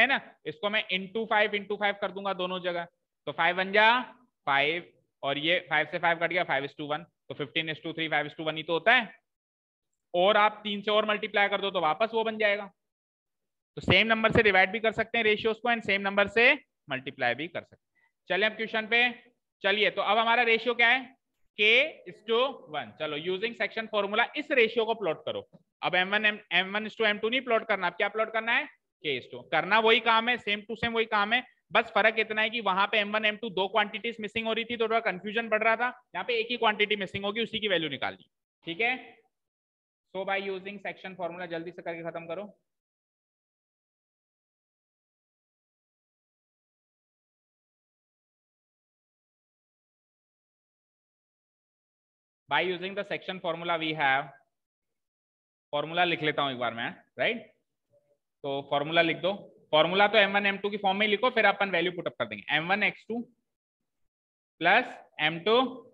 A: ना। इसको मैं इंटू 5 कर दूंगा दोनों जगह, तो 5 बन जा 5 और ये 5 से 5 कट गया 5:1, तो 15:3 5:1 ही तो होता है। और आप 3 से और मल्टीप्लाई कर दो तो वापस वो बन जाएगा। तो सेम नंबर से डिवाइड भी कर सकते हैं रेशियोज को एंड सेम नंबर से मल्टीप्लाई भी कर सकते हैं। चलिए अब क्वेश्चन पे चलिए, तो अब हमारा रेशियो क्या है, k:1। चलो यूजिंग सेक्शन फॉर्मूला इस रेशियो को प्लॉट करो। अब m1:m2 नहीं प्लॉट करना, अब क्या प्लॉट करना है, k:2। करना वही काम है, सेम टू सेम वही काम है, बस फर्क इतना है कि वहां पे m1 m2 दो क्वांटिटीज मिसिंग हो रही थी तो थोड़ा कंफ्यूजन बढ़ रहा था, यहाँ पे एक ही क्वांटिटी मिसिंग होगी, उसी की वैल्यू निकालनी। ठीक है, सो बाय यूजिंग सेक्शन फॉर्मूला जल्दी से करके खत्म करो। By using the section formula we have, formula लिख लेता हूं एक बार मैं, राइट। तो फॉर्मूला लिख दो, फॉर्मूला तो m1 m2 की फॉर्म में लिखो, फिर अपन वैल्यू पुटअप कर देंगे। m1x2 plus m2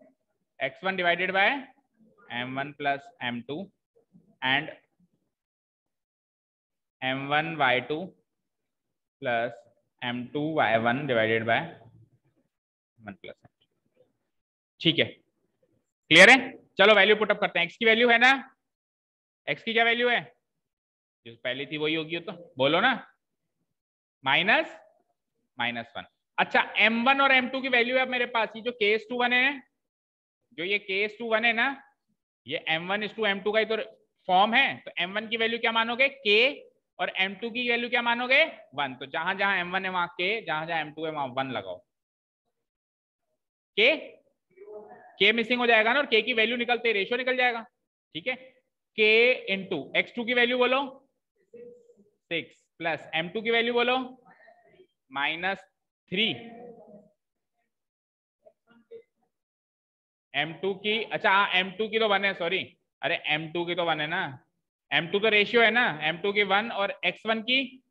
A: x1 divided by m1 plus m2 and m1 y2 plus m2 y1 divided by m1 plus m2। ठीक है, क्लियर है। चलो वैल्यू पुटअप करते हैं। x की वैल्यू है ना, x की क्या वैल्यू है, जो पहले थी वही होगी, तो बोलो ना, -1। अच्छा m1 और m2 की वैल्यू है मेरे पास, ये जो k:1 है, जो ये k:1 है ना, ये m1:m2 का ही तो फॉर्म है। तो m1 की वैल्यू क्या मानोगे, k, और m2 की वैल्यू क्या मानोगे, 1। तो जहां जहां m1 है वहां k, जहां जहां m2 है वहां 1 लगाओ। k मिसिंग हो जाएगा ना, और k की वैल्यू निकलते ही रेशियो निकल जाएगा। ठीक है, k इंटू x2 की वैल्यू बोलो 6 प्लस m2 की वैल्यू बोलो -3, m2 की, अच्छा m2 की तो 1 है, सॉरी, अरे m2 की तो 1 है ना, m2 तो रेशियो है ना, m2 की 1 और x1 की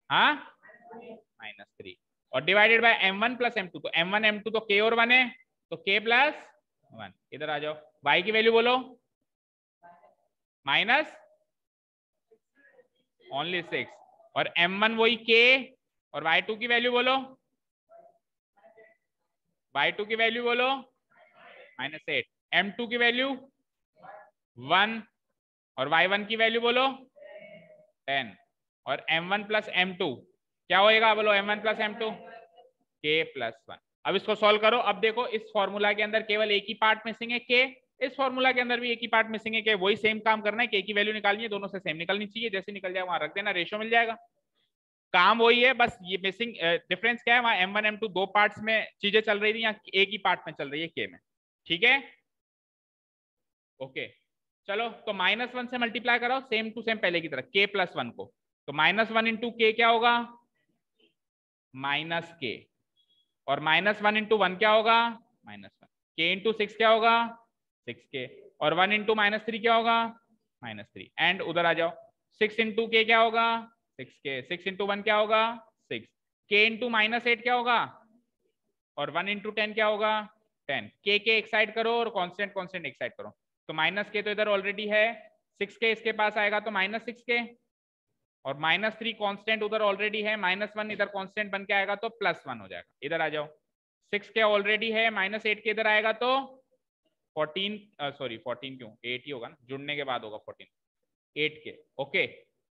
A: हाँ -3 और divided by m1 plus m2, तो m1 m2 तो k और 1 है, तो k प्लस 1। इधर आ जाओ, y की वैल्यू बोलो माइनस ओनली 6 और m1 वही k, और y2 की वैल्यू बोलो, y2 की वैल्यू बोलो -8, m2 की वैल्यू 1 और y1 की वैल्यू बोलो 10 और m1 प्लस m2 क्या होएगा, बोलो m1 plus m2 k plus 1। अब इसको सॉल्व करो। अब देखो इस फॉर्मूला के अंदर केवल एक ही पार्ट मिसिंग है k, इस फॉर्मूला के अंदर भी एक ही पार्ट मिसिंग है कि वही सेम काम करना है कि एक ही वैल्यू निकालनी है, दोनों से सेम निकलनी चाहिए, जैसे निकल जाए वहां रख देना, रेशियो मिल जाएगा। काम वही है, बस ये मिसिंग डिफरेंस क्या है, वहां M1 M2 दो पार्ट्स में चीजें चल रही थी, यहाँ एक ही पार्ट में चल रही है के में। ठीक है, ओके चलो, तो -1 से मल्टीप्लाई कराओ सेम टू सेम पहले की तरह, k + 1 को, तो -1 × k क्या होगा, -k, और -1 × 1 क्या होगा, -1, k × 6 क्या होगा, 6k, और 1 × -3 क्या होगा, -3, एंड उधर आ जाओ, 6 × k क्या होगा, 6k, 6 × 1 क्या होगा, 6, k × -8 क्या होगा, और 1 × 10 क्या होगा, 10, k एक साइड करो और कांस्टेंट कांस्टेंट एक साइड करो, तो -k तो इधर ऑलरेडी है, 6k इसके पास आएगा तो -6k, और -3 कांस्टेंट उधर ऑलरेडी है, -1 इधर कांस्टेंट बन के आएगा तो +1 हो जाएगा, इधर आ जाओ, 6k ऑलरेडी है, -8k इधर आएगा तो 14, सॉरी 14 क्यों, 8 ही होगा ना, जुड़ने के बाद होगा 14, 8k, ओके,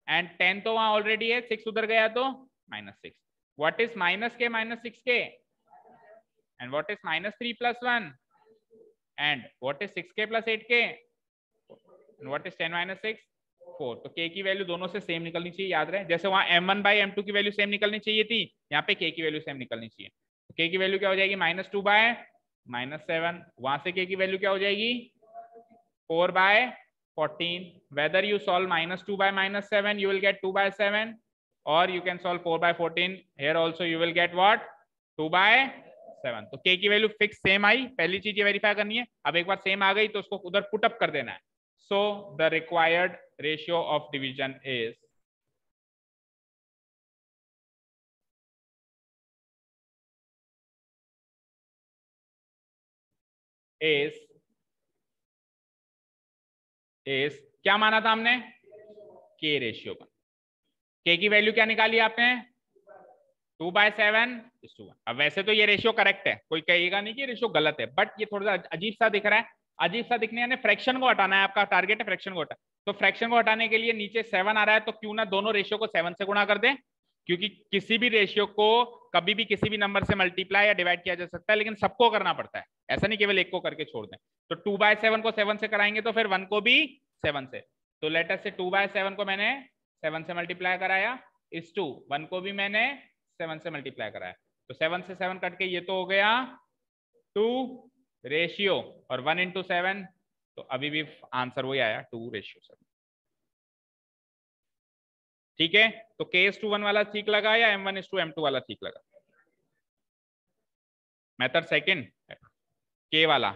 A: एंड 10 तो वहां ऑलरेडी है, 6 उधर गया तो -6, what is -k -6k, and what is -3 + 1, and what is 6k + 8k, and what is 10 - 6, 4, तो k की वैल्यू दोनों से सेम निकलनी चाहिए, याद रहे, जैसे वहां M1/M2 की वैल्यू सेम निकलनी चाहिए थी, यहाँ पे k की वैल्यू सेम निकलनी चाहिए, तो k की वैल्यू क्या हो जाएगी, -2/-7, वहां से k की वैल्यू क्या हो जाएगी, 4/14, whether you solve -2/-7 you will get 2/7, or you can solve 4/14, here also you will get what, 2/7, तो k की वैल्यू फिक्स सेम आई, पहली चीज ये वेरीफाई करनी है, अब एक बार सेम आ गई तो उसको उधर पुट अप कर देना है, so the required ratio of division is क्या माना था हमने, k रेशियो का, k की वैल्यू क्या निकाली आपने, 2/7:1, अब वैसे तो ये रेशियो करेक्ट है, कोई कहेगा नहीं कि रेशियो गलत है, बट ये थोड़ा सा अजीब सा दिख रहा है, अजीब सा दिखने यानी फ्रैक्शन को हटाना है, आपका टारगेट है फ्रैक्शन को हटाना, तो फ्रैक्शन को हटाने के लिए नीचे 7 आ रहा है, तो क्यों ना दोनों रेशियो को 7 से गुणा कर दें, क्योंकि किसी भी रेशियो को कभी भी किसी भी नंबर से मल्टीप्लाई या डिवाइड किया जा सकता है, लेकिन सबको करना पड़ता है, ऐसा नहीं केवल एक को करके छोड़ दें, तो 2/7 को 7 से कराएंगे तो फिर 1 को भी 7 से, तो लेट अस से 2/7 को मैंने 7 से मल्टीप्लाई कराया, इस 1 को भी मैंने 7 से मल्टीप्लाई कराया, तो 7 से 7 कट के ये तो हो गया 2 रेशियो, और 1 × 7, तो अभी भी आंसर वही आया 2 रेशियो 7, ठीक है, तो k/1 वाला ठीक लगा या M1/M2 वाला ठीक लगा, मेथड सेकंड k वाला,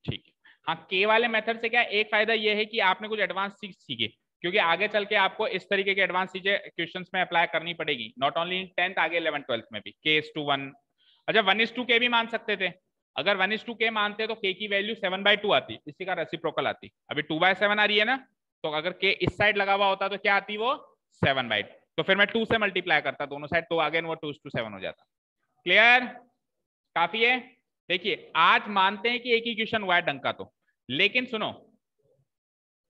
A: ठीक है, हाँ k वाले मेथड से क्या एक फायदा ये है कि आपने कुछ एडवांस चीज सीखी, क्योंकि आगे चल के आपको इस तरीके के एडवांस चीजें क्वेश्चंस में अप्लाई करनी पड़ेगी, नॉट ओनली इन 10th, आगे 11th 12th में भी, k/1, अच्छा 1:k भी मान सकते थे, अगर 1:k मानते तो k की वैल्यू 7/2 आती, इसी का रेसिप्रोकल आती, अभी 2/7 आ रही है ना, तो अगर k इस साइड लगा हुआ होता तो क्या आती, वो 7/2, तो फिर मैं 2 से मल्टीप्लाई करता दोनों साइड, तो अगेन वो 2:7 हो जाता, क्लियर, काफी है, देखिए आज मानते हैं कि एक ही क्वेश्चन हुआ है ढंग का, तो लेकिन सुनो,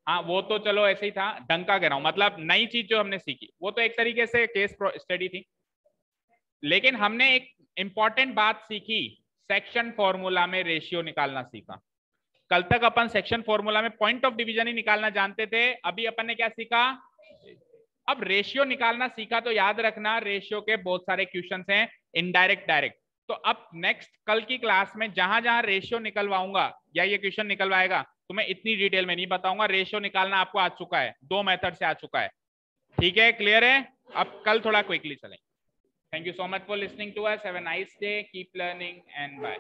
A: हाँ वो तो चलो ऐसे ही था, ढंग का कह रहा हूं, मतलब नई चीज जो हमने सीखी वो तो एक तरीके से केस स्टडी थी, लेकिन हमने एक इंपॉर्टेंट बात सीखी, सेक्शन फॉर्मूला में रेशियो निकालना सीखा, कल तक अपन सेक्शन फॉर्मूला में पॉइंट ऑफ डिवीजन ही निकालना जानते थे, अभी अपन ने क्या सीखा, अब रेशियो निकालना सीखा, तो याद रखना रेशियो के बहुत सारे क्वेश्चन हैं, इनडायरेक्ट डायरेक्ट, तो अब नेक्स्ट कल की क्लास में जहां जहां रेशियो निकलवाऊंगा या ये क्वेश्चन निकलवाएगा, तो मैं इतनी डिटेल में नहीं बताऊंगा, रेशियो निकालना आपको आ चुका है, 2 मेथड से आ चुका है, ठीक है, क्लियर है, अब कल थोड़ा क्विकली चलें, thank you so much for listening to us, have a nice day, keep learning and bye.